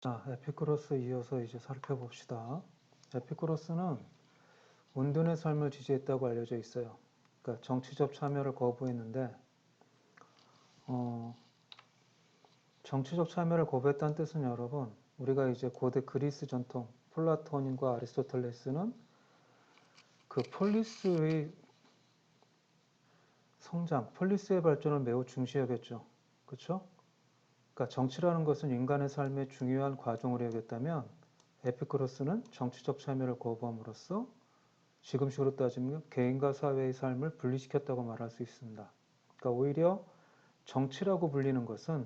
자, 에피쿠로스 이어서 이제 살펴봅시다. 에피쿠로스는 운둔의 삶을 지지했다고 알려져 있어요. 그러니까 정치적 참여를 거부했는데, 정치적 참여를 거부했다는 뜻은 여러분, 우리가 이제 고대 그리스 전통, 플라톤과 아리스토텔레스는 그 폴리스의 성장, 폴리스의 발전을 매우 중시 여겼죠. 그렇죠? 그러니까 정치라는 것은 인간의 삶의 중요한 과정으로 여겼다면, 에피쿠로스는 정치적 참여를 거부함으로써 지금식으로 따지면 개인과 사회의 삶을 분리시켰다고 말할 수 있습니다. 그러니까 오히려 정치라고 불리는 것은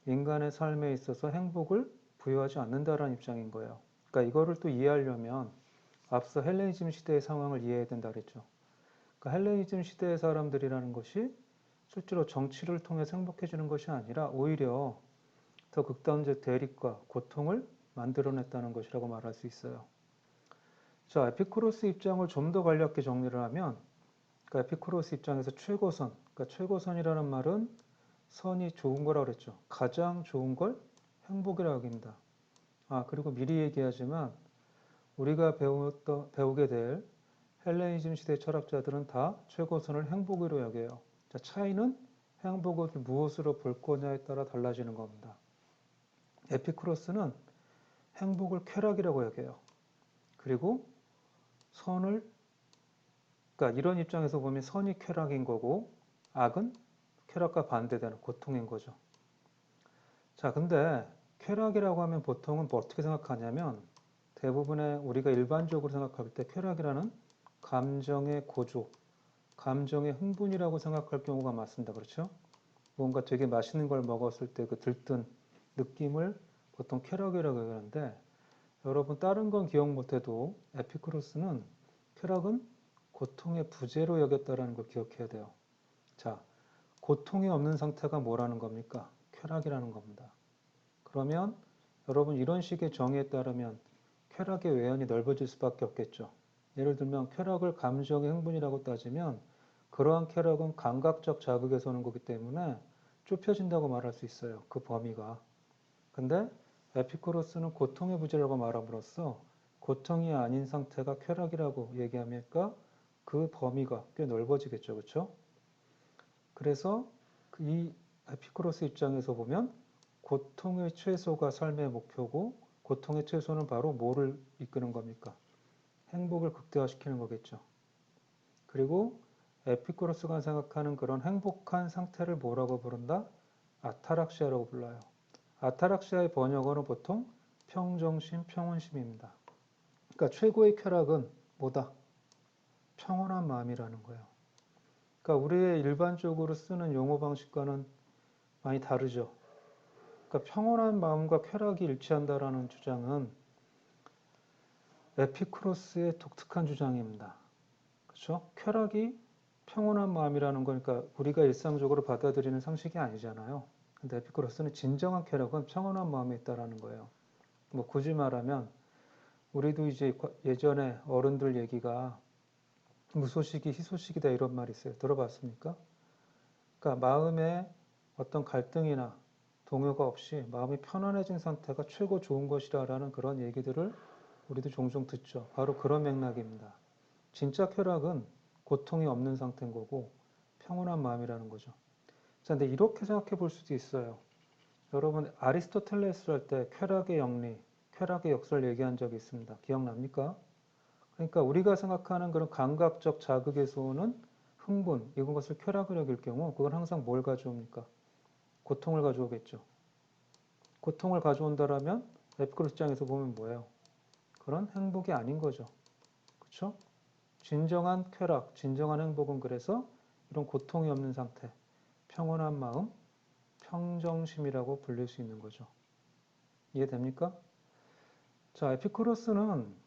인간의 삶에 있어서 행복을 부여하지 않는다라는 입장인 거예요. 그러니까 이거를 또 이해하려면 앞서 헬레니즘 시대의 상황을 이해해야 된다 그랬죠. 그러니까 헬레니즘 시대의 사람들이라는 것이 실제로 정치를 통해서 행복해지는 것이 아니라 오히려 더 극단적 대립과 고통을 만들어냈다는 것이라고 말할 수 있어요. 자, 에피쿠로스 입장을 좀 더 간략하게 정리를 하면, 그러니까 에피쿠로스 입장에서 최고선, 그러니까 최고선이라는 말은 선이 좋은 거라고 그랬죠. 가장 좋은 걸 행복이라고 합니다. 그리고 미리 얘기하지만 우리가 배우게 될 헬레니즘 시대 철학자들은 다 최고선을 행복으로 여겨요. 자, 차이는 행복을 무엇으로 볼 거냐에 따라 달라지는 겁니다. 에피쿠로스는 행복을 쾌락이라고 여겨요. 그리고 선을, 그러니까 이런 입장에서 보면 선이 쾌락인 거고 악은 쾌락과 반대되는 고통인 거죠. 자, 근데 쾌락이라고 하면 보통은 뭐 어떻게 생각하냐면 대부분의 우리가 일반적으로 생각할 때 쾌락이라는 감정의 고조, 감정의 흥분이라고 생각할 경우가 많습니다. 그렇죠? 뭔가 되게 맛있는 걸 먹었을 때 그 들뜬 느낌을 보통 쾌락이라고 하는데 여러분 다른 건 기억 못해도 에피쿠로스는 쾌락은 고통의 부재로 여겼다라는 걸 기억해야 돼요. 자, 고통이 없는 상태가 뭐라는 겁니까? 쾌락이라는 겁니다. 그러면 여러분 이런 식의 정의에 따르면 쾌락의 외연이 넓어질 수밖에 없겠죠. 예를 들면 쾌락을 감정의 흥분이라고 따지면 그러한 쾌락은 감각적 자극에서 오는 거기 때문에 좁혀진다고 말할 수 있어요. 그 범위가. 근데 에피쿠로스는 고통의 부재라고 말함으로써 고통이 아닌 상태가 쾌락이라고 얘기하니까 그 범위가 꽤 넓어지겠죠. 그렇죠? 그래서 이 에피쿠로스 입장에서 보면 고통의 최소가 삶의 목표고 고통의 최소는 바로 뭐를 이끄는 겁니까? 행복을 극대화시키는 거겠죠. 그리고 에피쿠로스가 생각하는 그런 행복한 상태를 뭐라고 부른다? 아타락시아라고 불러요. 아타락시아의 번역어는 보통 평정심, 평온심입니다. 그러니까 최고의 쾌락은 뭐다? 평온한 마음이라는 거예요. 그러니까 우리의 일반적으로 쓰는 용어 방식과는 많이 다르죠. 그러니까 평온한 마음과 쾌락이 일치한다라는 주장은 에피쿠로스의 독특한 주장입니다. 그렇죠? 쾌락이 평온한 마음이라는 거니까 우리가 일상적으로 받아들이는 상식이 아니잖아요. 근데 에피쿠로스는 진정한 쾌락은 평온한 마음에 있다라는 거예요. 뭐 굳이 말하면 우리도 이제 예전에 어른들 얘기가 무소식이 희소식이다 이런 말이 있어요. 들어봤습니까? 그러니까 마음에 어떤 갈등이나 동요가 없이 마음이 편안해진 상태가 최고 좋은 것이라는 그런 얘기들을 우리도 종종 듣죠. 바로 그런 맥락입니다. 진짜 쾌락은 고통이 없는 상태인 거고 평온한 마음이라는 거죠. 자, 근데 이렇게 생각해 볼 수도 있어요. 여러분 아리스토텔레스 할 때 쾌락의 영리, 쾌락의 역사를 얘기한 적이 있습니다. 기억납니까? 그러니까 우리가 생각하는 그런 감각적 자극에서 오는 흥분, 이런 것을 쾌락을 여길 경우 그건 항상 뭘 가져옵니까? 고통을 가져오겠죠. 고통을 가져온다라면 에피쿠로스 입장에서 보면 뭐예요? 그런 행복이 아닌 거죠. 그렇죠? 진정한 쾌락, 진정한 행복은 그래서 이런 고통이 없는 상태, 평온한 마음, 평정심이라고 불릴 수 있는 거죠. 이해됩니까? 자, 에피쿠로스는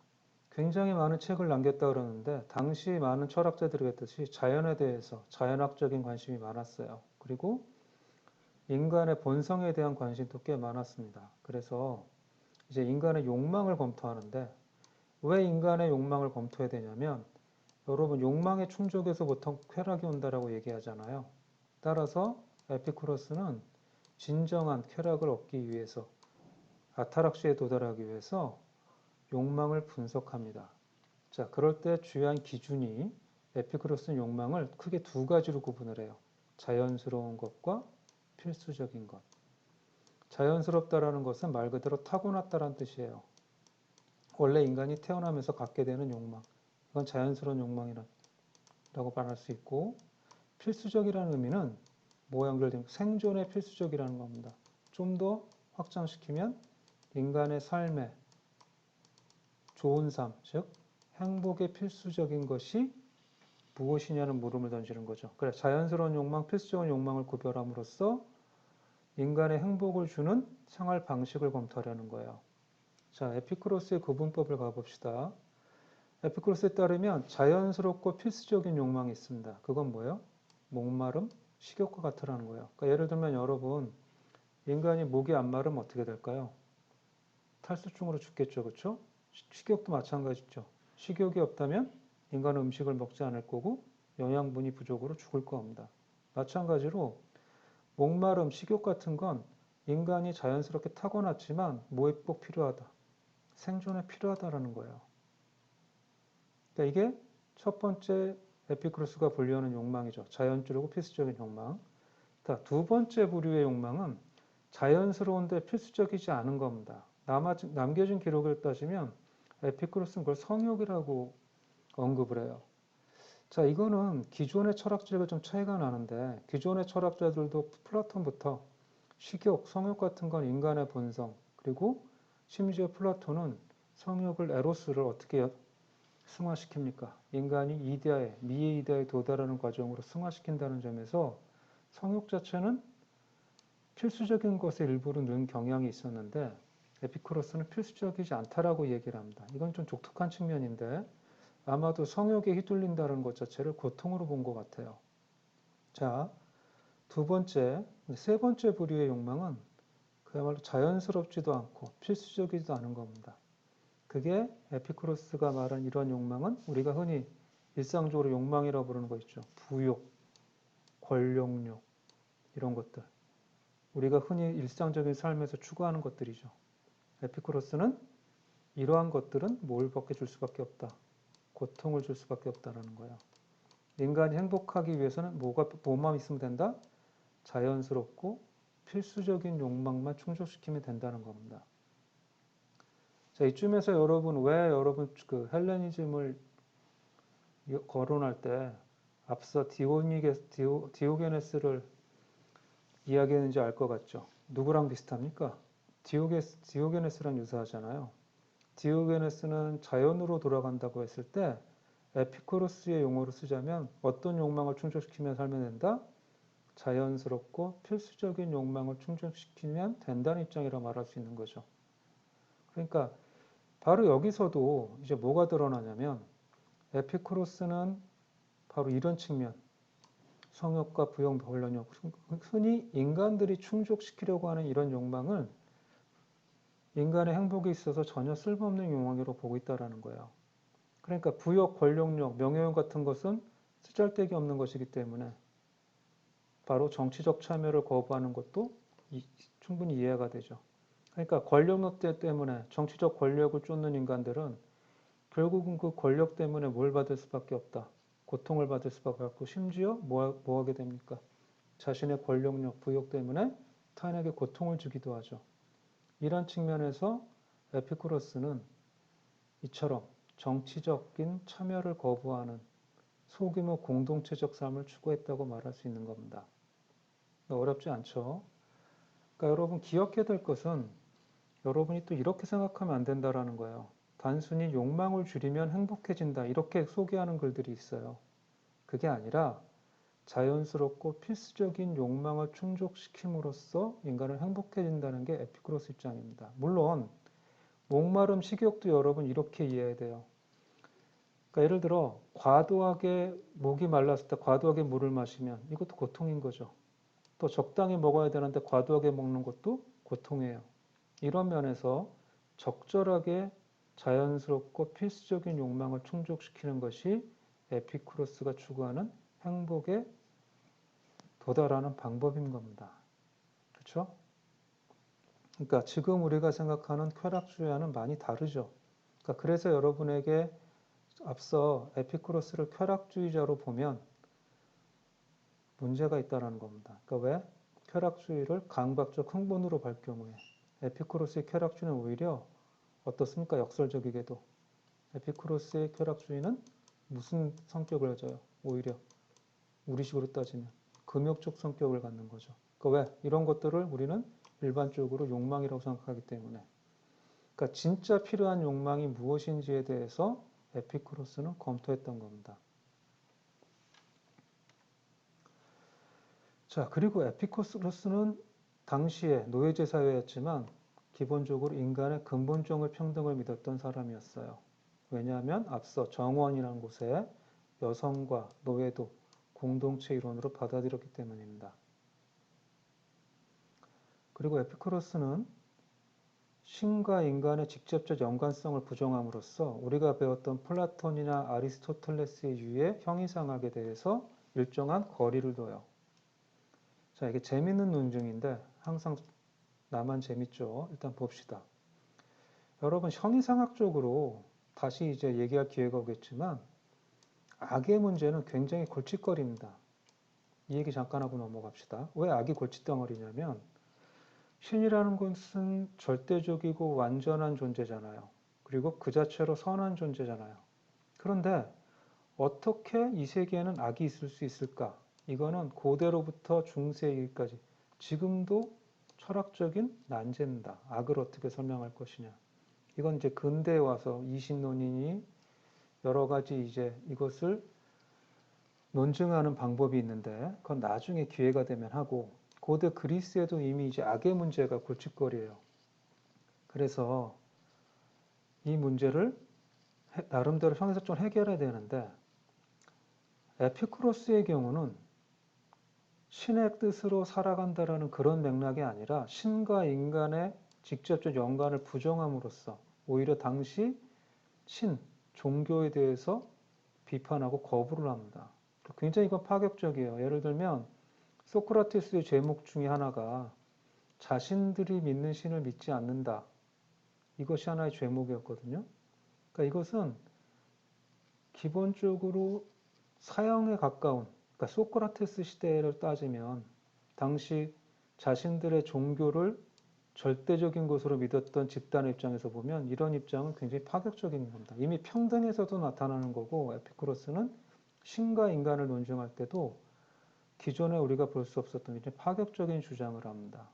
굉장히 많은 책을 남겼다 그러는데 당시 많은 철학자들이 그랬듯이 자연에 대해서 자연학적인 관심이 많았어요. 그리고 인간의 본성에 대한 관심도 꽤 많았습니다. 그래서 이제 인간의 욕망을 검토하는데 왜 인간의 욕망을 검토해야 되냐면 여러분 욕망의 충족에서 보통 쾌락이 온다라고 얘기하잖아요. 따라서 에피쿠로스는 진정한 쾌락을 얻기 위해서 아타락시에 도달하기 위해서 욕망을 분석합니다. 자, 그럴 때 주요한 기준이 에피쿠로스는 욕망을 크게 두 가지로 구분을 해요. 자연스러운 것과 필수적인 것. 자연스럽다라는 것은 말 그대로 타고났다라는 뜻이에요. 원래 인간이 태어나면서 갖게 되는 욕망. 이건 자연스러운 욕망이라고 말할 수 있고, 필수적이라는 의미는 뭐와 연결되면 생존에 필수적이라는 겁니다. 좀 더 확장시키면 인간의 삶에 좋은 삶, 즉 행복에 필수적인 것이 무엇이냐는 물음을 던지는 거죠. 그래, 자연스러운 욕망, 필수적인 욕망을 구별함으로써 인간의 행복을 주는 생활 방식을 검토하려는 거예요. 자, 에피쿠로스의 구분법을 가봅시다. 에피쿠로스에 따르면 자연스럽고 필수적인 욕망이 있습니다. 그건 뭐예요? 목마름, 식욕과 같으라는 거예요. 그러니까 예를 들면 여러분, 인간이 목이 안 마르면 어떻게 될까요? 탈수증으로 죽겠죠, 그렇죠? 식욕도 마찬가지죠. 식욕이 없다면 인간은 음식을 먹지 않을 거고 영양분이 부족으로 죽을 겁니다. 마찬가지로 목마름, 식욕 같은 건 인간이 자연스럽게 타고났지만 뭐에 꼭 필요하다. 생존에 필요하다라는 거예요. 그러니까 이게 첫 번째 에피쿠로스가 분류하는 욕망이죠. 자연적이고 필수적인 욕망. 두 번째 부류의 욕망은 자연스러운데 필수적이지 않은 겁니다. 남겨진 기록을 따지면 에피쿠로스는 그걸 성욕이라고 언급을 해요. 자, 이거는 기존의 철학자들과 좀 차이가 나는데 기존의 철학자들도 플라톤부터 식욕, 성욕 같은 건 인간의 본성, 그리고 심지어 플라톤은 성욕을 에로스를 어떻게 승화시킵니까? 인간이 이데아에, 미의 이데아에 도달하는 과정으로 승화시킨다는 점에서 성욕 자체는 필수적인 것의 일부로 는 경향이 있었는데 에피쿠로스는 필수적이지 않다라고 얘기를 합니다. 이건 좀 독특한 측면인데 아마도 성욕에 휘둘린다는 것 자체를 고통으로 본 것 같아요. 자, 세 번째 부류의 욕망은 그야말로 자연스럽지도 않고 필수적이지도 않은 겁니다. 그게 에피쿠로스가 말한 이런 욕망은 우리가 흔히 일상적으로 욕망이라고 부르는 거 있죠. 부욕, 권력욕 이런 것들. 우리가 흔히 일상적인 삶에서 추구하는 것들이죠. 에피쿠로스는 이러한 것들은 뭘 받게 줄 수밖에 없다. 고통을 줄 수밖에 없다라는 거예요. 인간이 행복하기 위해서는 뭐만 있으면 된다? 자연스럽고 필수적인 욕망만 충족시키면 된다는 겁니다. 자, 이쯤에서 왜 여러분 그 헬레니즘을 거론할 때 앞서 디오게네스를 이야기했는지 알 것 같죠? 누구랑 비슷합니까? 디오게네스랑 유사하잖아요. 디오게네스는 자연으로 돌아간다고 했을 때 에피쿠로스의 용어로 쓰자면 어떤 욕망을 충족시키면 살면 된다? 자연스럽고 필수적인 욕망을 충족시키면 된다는 입장이라 말할 수 있는 거죠. 그러니까 바로 여기서도 이제 뭐가 드러나냐면 에피쿠로스는 바로 이런 측면, 성욕과 부욕, 권력욕, 흔히 인간들이 충족시키려고 하는 이런 욕망을 인간의 행복에 있어서 전혀 쓸모없는 욕망으로 보고 있다는 거예요. 그러니까 부욕, 권력욕, 명예욕 같은 것은 쓰잘데기 없는 것이기 때문에 바로 정치적 참여를 거부하는 것도 충분히 이해가 되죠. 그러니까 권력욕 때문에 정치적 권력을 쫓는 인간들은 결국은 그 권력 때문에 뭘 받을 수밖에 없다. 고통을 받을 수밖에 없고 심지어 뭐 하게 됩니까? 자신의 권력욕, 부욕 때문에 타인에게 고통을 주기도 하죠. 이런 측면에서 에피쿠로스는 이처럼 정치적인 참여를 거부하는 소규모 공동체적 삶을 추구했다고 말할 수 있는 겁니다. 어렵지 않죠? 그러니까 여러분 기억해야 될 것은 여러분이 또 이렇게 생각하면 안 된다라는 거예요. 단순히 욕망을 줄이면 행복해진다 이렇게 소개하는 글들이 있어요. 그게 아니라 자연스럽고 필수적인 욕망을 충족시킴으로써 인간은 행복해진다는 게 에피쿠로스 입장입니다. 물론 목마름, 식욕도 여러분 이렇게 이해해야 돼요. 그러니까 예를 들어 과도하게 목이 말랐을 때 과도하게 물을 마시면 이것도 고통인 거죠. 또 적당히 먹어야 되는데 과도하게 먹는 것도 고통이에요. 이런 면에서 적절하게 자연스럽고 필수적인 욕망을 충족시키는 것이 에피쿠로스가 추구하는 행복에 도달하는 방법인 겁니다. 그렇죠? 그러니까 지금 우리가 생각하는 쾌락주의와는 많이 다르죠. 그러니까 그래서 여러분에게 앞서 에피쿠로스를 쾌락주의자로 보면 문제가 있다는 겁니다. 그러니까 왜? 쾌락주의를 강박적 흥분으로 볼 경우에 에피쿠로스의 쾌락주의는 오히려 어떻습니까? 역설적이게도 에피쿠로스의 쾌락주의는 무슨 성격을 가져요? 오히려 우리식으로 따지면 금욕적 성격을 갖는 거죠. 그러니까 왜? 이런 것들을 우리는 일반적으로 욕망이라고 생각하기 때문에. 그러니까 진짜 필요한 욕망이 무엇인지에 대해서 에피쿠로스는 검토했던 겁니다. 자, 그리고 에피쿠로스는 당시에 노예제 사회였지만 기본적으로 인간의 근본적인 평등을 믿었던 사람이었어요. 왜냐하면 앞서 정원이라는 곳에 여성과 노예도 공동체 이론으로 받아들였기 때문입니다. 그리고 에피쿠로스는 신과 인간의 직접적 연관성을 부정함으로써 우리가 배웠던 플라톤이나 아리스토텔레스의 유의 형이상학에 대해서 일정한 거리를 둬요. 자, 이게 재밌는 논증인데 항상 나만 재밌죠. 일단 봅시다. 여러분, 형이상학적으로 다시 이제 얘기할 기회가 오겠지만 악의 문제는 굉장히 골칫거리입니다. 이 얘기 잠깐 하고 넘어갑시다. 왜 악이 골칫덩어리냐면 신이라는 것은 절대적이고 완전한 존재잖아요. 그리고 그 자체로 선한 존재잖아요. 그런데 어떻게 이 세계에는 악이 있을 수 있을까? 이거는 고대로부터 중세기까지 지금도 철학적인 난제입니다. 악을 어떻게 설명할 것이냐. 이건 이제 근대에 와서 이신론이니 여러 가지 이제 이것을 논증하는 방법이 있는데 그건 나중에 기회가 되면 하고 고대 그리스에도 이미 이제 악의 문제가 골칫거리예요. 그래서 이 문제를 나름대로 형이상적으로 해결해야 되는데 에피쿠로스의 경우는 신의 뜻으로 살아간다라는 그런 맥락이 아니라 신과 인간의 직접적 연관을 부정함으로써 오히려 당시 신, 종교에 대해서 비판하고 거부를 합니다. 굉장히 이건 파격적이에요. 예를 들면 소크라테스의 죄목 중에 하나가 자신들이 믿는 신을 믿지 않는다. 이것이 하나의 죄목이었거든요. 그러니까 이것은 기본적으로 사형에 가까운, 그러니까 소크라테스 시대를 따지면 당시 자신들의 종교를 절대적인 것으로 믿었던 집단의 입장에서 보면 이런 입장은 굉장히 파격적인 겁니다. 이미 평등에서도 나타나는 거고 에피쿠로스는 신과 인간을 논증할 때도 기존에 우리가 볼 수 없었던 이제 파격적인 주장을 합니다.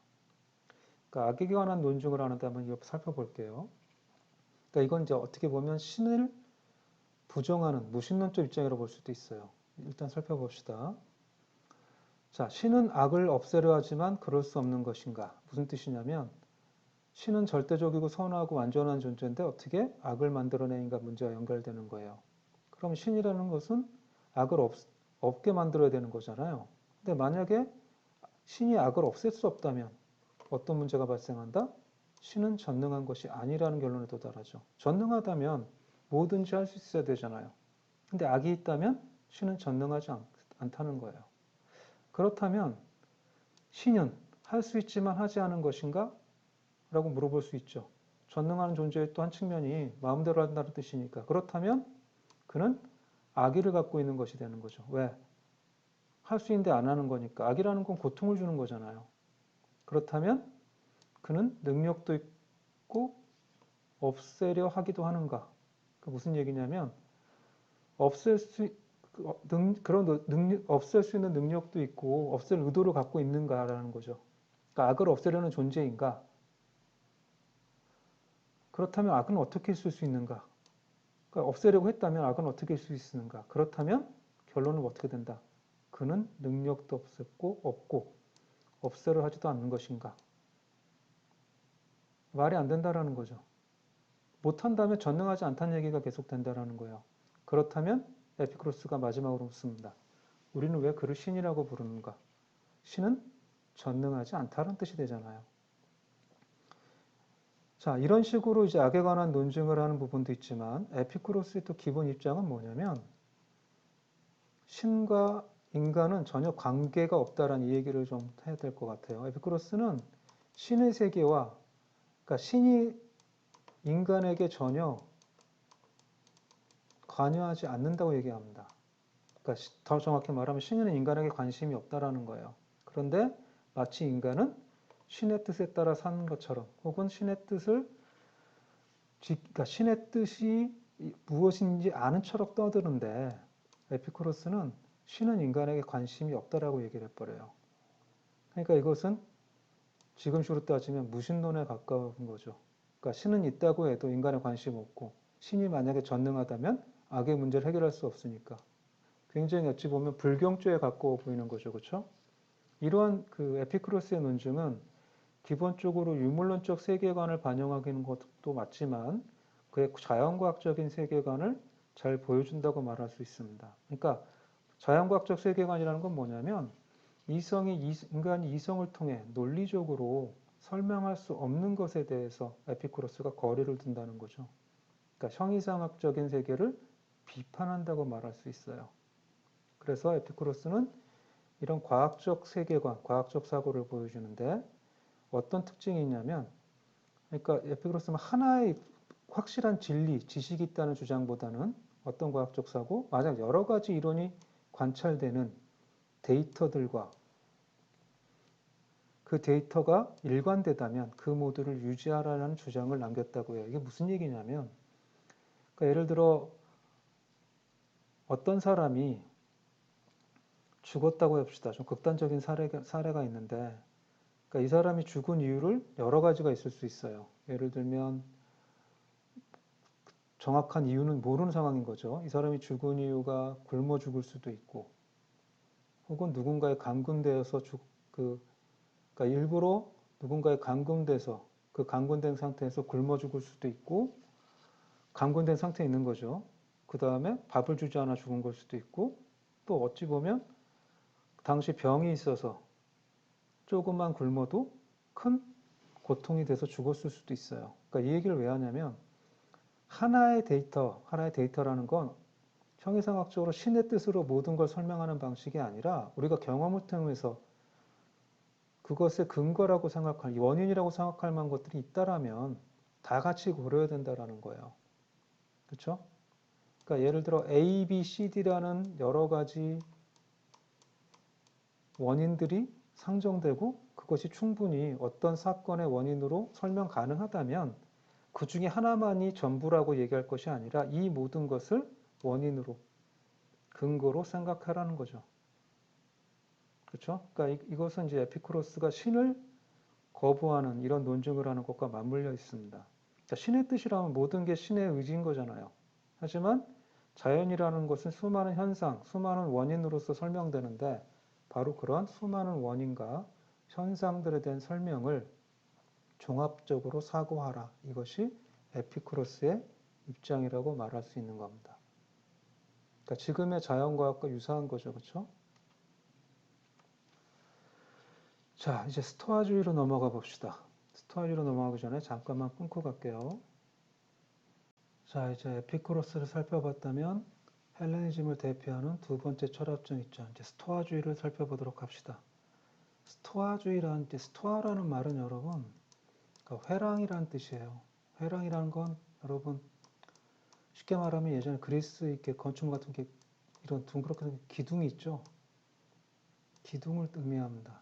그러니까 악에 관한 논증을 하는데 한번 이거 살펴볼게요. 그러니까 이건 이제 어떻게 보면 신을 부정하는 무신론적 입장이라고 볼 수도 있어요. 일단 살펴봅시다. 자, 신은 악을 없애려 하지만 그럴 수 없는 것인가? 무슨 뜻이냐면 신은 절대적이고 선하고 완전한 존재인데 어떻게 악을 만들어내는가 문제와 연결되는 거예요. 그럼 신이라는 것은 악을 없게 만들어야 되는 거잖아요. 근데 만약에 신이 악을 없앨 수 없다면 어떤 문제가 발생한다? 신은 전능한 것이 아니라는 결론에 도달하죠. 전능하다면 뭐든지 할 수 있어야 되잖아요. 근데 악이 있다면 신은 전능하지 않다는 거예요. 그렇다면 신은 할 수 있지만 하지 않은 것인가? 라고 물어볼 수 있죠. 전능한 존재의 또 한 측면이 마음대로 한다는 뜻이니까. 그렇다면 그는 악의를 갖고 있는 것이 되는 거죠. 왜? 할 수 있는데 안 하는 거니까. 악이라는 건 고통을 주는 거잖아요. 그렇다면 그는 능력도 있고 없애려 하기도 하는가? 그 무슨 얘기냐면 없앨 수 없앨 수 있는 능력도 있고 없앨 의도를 갖고 있는가라는 거죠. 그러니까 악을 없애려는 존재인가? 그렇다면 악은 어떻게 있을 수 있는가? 그러니까 없애려고 했다면 악은 어떻게 있을 수 있는가? 그렇다면 결론은 어떻게 된다? 그는 능력도 없고 없애려 하지도 않는 것인가? 말이 안 된다라는 거죠. 못한다면 전능하지 않다는 얘기가 계속 된다라는 거예요. 그렇다면 에피쿠로스가 마지막으로 묻습니다. 우리는 왜 그를 신이라고 부르는가? 신은 전능하지 않다는 뜻이 되잖아요. 자, 이런 식으로 이제 악에 관한 논증을 하는 부분도 있지만 에피쿠로스의 또 기본 입장은 뭐냐면 신과 인간은 전혀 관계가 없다라는 이 얘기를 좀 해야 될 것 같아요. 에피쿠로스는 신의 세계와 그러니까 신이 인간에게 전혀 관여하지 않는다고 얘기합니다. 그러니까 더 정확히 말하면 신은 인간에게 관심이 없다라는 거예요. 그런데 마치 인간은 신의 뜻에 따라 사는 것처럼, 혹은 그러니까 신의 뜻이 무엇인지 아는 척 떠드는데, 에피쿠로스는 신은 인간에게 관심이 없다라고 얘기를 해버려요. 그러니까 이것은 지금식으로 따지면 무신론에 가까운 거죠. 그러니까 신은 있다고 해도 인간에 관심 없고, 신이 만약에 전능하다면 악의 문제를 해결할 수 없으니까 굉장히 어찌 보면 불경죄에 가까워 보이는 거죠. 그렇죠? 이러한 그 에피쿠로스의 논증은 기본적으로 유물론적 세계관을 반영하기는 것도 맞지만 그의 자연과학적인 세계관을 잘 보여준다고 말할 수 있습니다. 그러니까 자연과학적 세계관이라는 건 뭐냐면 인간이 이성을 통해 논리적으로 설명할 수 없는 것에 대해서 에피쿠로스가 거리를 둔다는 거죠. 그러니까 형이상학적인 세계를 비판한다고 말할 수 있어요. 그래서 에피쿠로스는 이런 과학적 세계관, 과학적 사고를 보여주는데 어떤 특징이 있냐면, 그러니까 에피쿠로스는 하나의 확실한 진리, 지식이 있다는 주장보다는 어떤 과학적 사고, 만약 여러 가지 이론이 관찰되는 데이터들과 그 데이터가 일관되다면 그 모두를 유지하라는 주장을 남겼다고 해요. 이게 무슨 얘기냐면, 그러니까 예를 들어 어떤 사람이 죽었다고 해봅시다. 좀 극단적인 사례가 있는데, 그러니까 이 사람이 죽은 이유를 여러 가지가 있을 수 있어요. 예를 들면 정확한 이유는 모르는 상황인 거죠. 이 사람이 죽은 이유가 굶어 죽을 수도 있고, 혹은 누군가에 감금되어서 그러니까 일부러 누군가에 감금돼서 그 감금된 상태에서 굶어 죽을 수도 있고, 감금된 상태에 있는 거죠. 그 다음에 밥을 주지 않아 죽은 걸 수도 있고, 또 어찌 보면 당시 병이 있어서 조금만 굶어도 큰 고통이 돼서 죽었을 수도 있어요. 그러니까 이 얘기를 왜 하냐면 하나의 데이터라는 건 형이상학적으로 신의 뜻으로 모든 걸 설명하는 방식이 아니라 우리가 경험을 통해서 그것의 근거라고 생각할, 원인이라고 생각할 만한 것들이 있다라면 다 같이 고려해야 된다라는 거예요. 그렇죠? 그러니까 예를 들어 A, B, C, D라는 여러 가지 원인들이 상정되고 그것이 충분히 어떤 사건의 원인으로 설명 가능하다면 그 중에 하나만이 전부라고 얘기할 것이 아니라 이 모든 것을 원인으로, 근거로 생각하라는 거죠. 그렇죠? 그러니까 이것은 이제 에피쿠로스가 신을 거부하는 이런 논증을 하는 것과 맞물려 있습니다. 그러니까 신의 뜻이라면 모든 게 신의 의지인 거잖아요. 하지만 자연이라는 것은 수많은 현상, 수많은 원인으로서 설명되는데 바로 그런 수많은 원인과 현상들에 대한 설명을 종합적으로 사고하라. 이것이 에피쿠로스의 입장이라고 말할 수 있는 겁니다. 그러니까 지금의 자연과학과 유사한 거죠. 그렇죠? 자, 이제 스토아주의로 넘어가 봅시다. 스토아주의로 넘어가기 전에 잠깐만 끊고 갈게요. 자, 이제 에피쿠로스를 살펴봤다면 헬레니즘을 대표하는 두 번째 철학적 입장, 이제 스토아주의를 살펴보도록 합시다. 스토아라는 말은 여러분, 그러니까 회랑이라는 뜻이에요. 회랑이라는 건 여러분 쉽게 말하면 예전에 그리스 이렇게 건축물 같은 게 이런 둥그렇게 기둥이 있죠. 기둥을 의미합니다.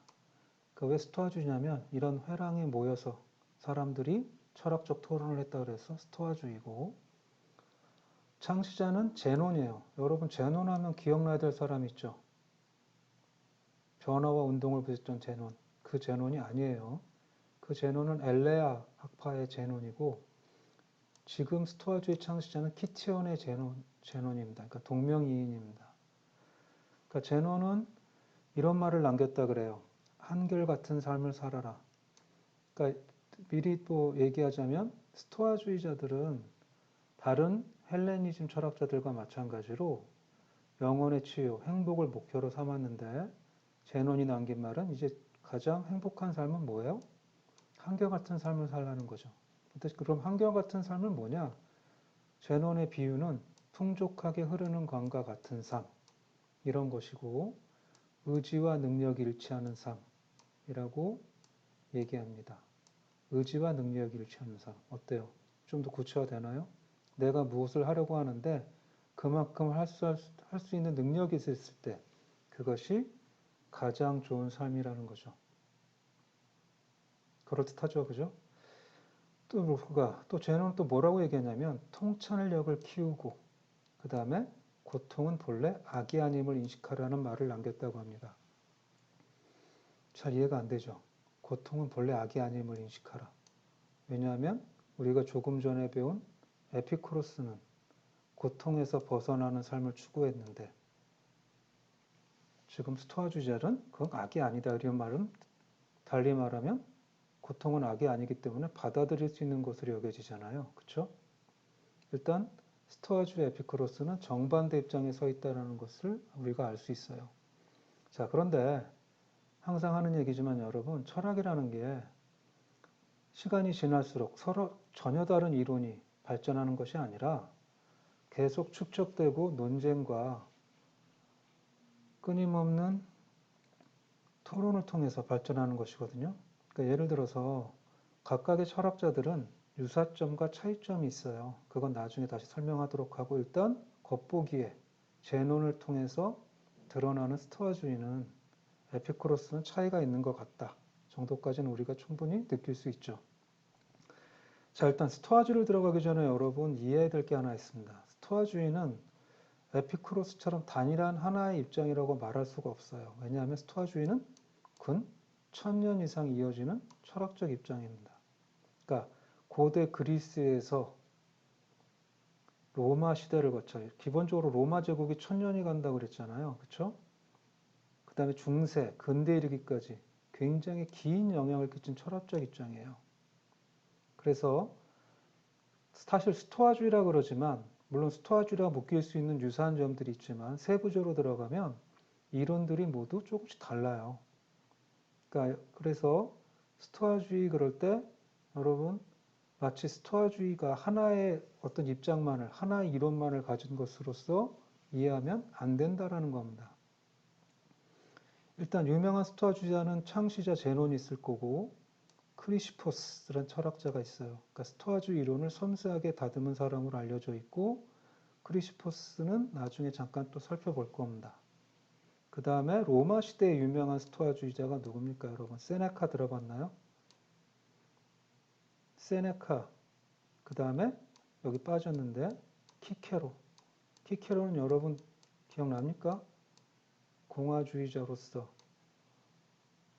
왜 스토아주의냐면 이런 회랑에 모여서 사람들이 철학적 토론을 했다 그래서 스토아주의고, 창시자는 제논이에요. 여러분 제논하면 기억나야 될 사람 있죠. 변화와 운동을 부딪혔던 제논. 그 제논이 아니에요. 그 제논은 엘레아 학파의 제논이고, 지금 스토아주의 창시자는 키티온의 제논입니다. 그러니까 동명이인입니다. 그러니까 제논은 이런 말을 남겼다 그래요. 한결같은 삶을 살아라. 그러니까 미리 또 얘기하자면 스토아주의자들은 다른 헬레니즘 철학자들과 마찬가지로 영혼의 치유, 행복을 목표로 삼았는데 제논이 남긴 말은 이제 가장 행복한 삶은 뭐예요? 한결같은 삶을 살라는 거죠. 그럼 한결같은 삶은 뭐냐? 제논의 비유는 풍족하게 흐르는 강과 같은 삶, 이런 것이고, 의지와 능력이 일치하는 삶이라고 얘기합니다. 의지와 능력이 일치하는 사람. 어때요? 좀 더 구체화되나요? 내가 무엇을 하려고 하는데 그만큼 할 수 있는 능력이 있을 때 그것이 가장 좋은 삶이라는 거죠. 그렇듯하죠, 그죠? 또 쟤는 또 뭐라고 얘기했냐면 통찰력을 키우고 그 다음에 고통은 본래 악이 아님을 인식하라는 말을 남겼다고 합니다. 잘 이해가 안 되죠? 고통은 본래 악이 아님을 인식하라. 왜냐하면 우리가 조금 전에 배운 에피쿠로스는 고통에서 벗어나는 삶을 추구했는데 지금 스토아주의자는 그건 악이 아니다 이런 말은 달리 말하면 고통은 악이 아니기 때문에 받아들일 수 있는 것으로 여겨지잖아요. 그렇죠? 일단 스토아주의 에피쿠로스는 정반대 입장에 서 있다는 것을 우리가 알 수 있어요. 자, 그런데 항상 하는 얘기지만 여러분, 철학이라는 게 시간이 지날수록 서로 전혀 다른 이론이 발전하는 것이 아니라 계속 축적되고 논쟁과 끊임없는 토론을 통해서 발전하는 것이거든요. 그러니까 예를 들어서 각각의 철학자들은 유사점과 차이점이 있어요. 그건 나중에 다시 설명하도록 하고 일단 겉보기에 재논을 통해서 드러나는 스토아주의는 에피쿠로스는 차이가 있는 것 같다 정도까지는 우리가 충분히 느낄 수 있죠. 자, 일단 스토아주의를 들어가기 전에 여러분 이해해야 될 게 하나 있습니다. 스토아주의는 에피쿠로스처럼 단일한 하나의 입장이라고 말할 수가 없어요. 왜냐하면 스토아주의는 근 1000년 이상 이어지는 철학적 입장입니다. 그러니까 고대 그리스에서 로마 시대를 거쳐요. 기본적으로 로마 제국이 1000년이 간다고 그랬잖아요. 그렇죠? 그 다음에 중세, 근대 이르기까지 굉장히 긴 영향을 끼친 철학적 입장이에요. 그래서 사실 스토아주의라 그러지만 물론 스토아주의라 묶일 수 있는 유사한 점들이 있지만 세부적으로 들어가면 이론들이 모두 조금씩 달라요. 그러니까 그래서 스토아주의 그럴 때 여러분 마치 스토아주의가 하나의 어떤 입장만을 하나의 이론만을 가진 것으로서 이해하면 안 된다라는 겁니다. 일단 유명한 스토아주의자는 창시자 제논이 있을 거고 크리시포스라는 철학자가 있어요. 그러니까 스토아주의 이론을 섬세하게 다듬은 사람으로 알려져 있고 크리시포스는 나중에 잠깐 또 살펴볼 겁니다. 그 다음에 로마 시대의 유명한 스토아주의자가 누굽니까 여러분? 세네카 들어봤나요? 세네카. 그 다음에 여기 빠졌는데 키케로. 키케로는 여러분 기억납니까? 공화주의자로서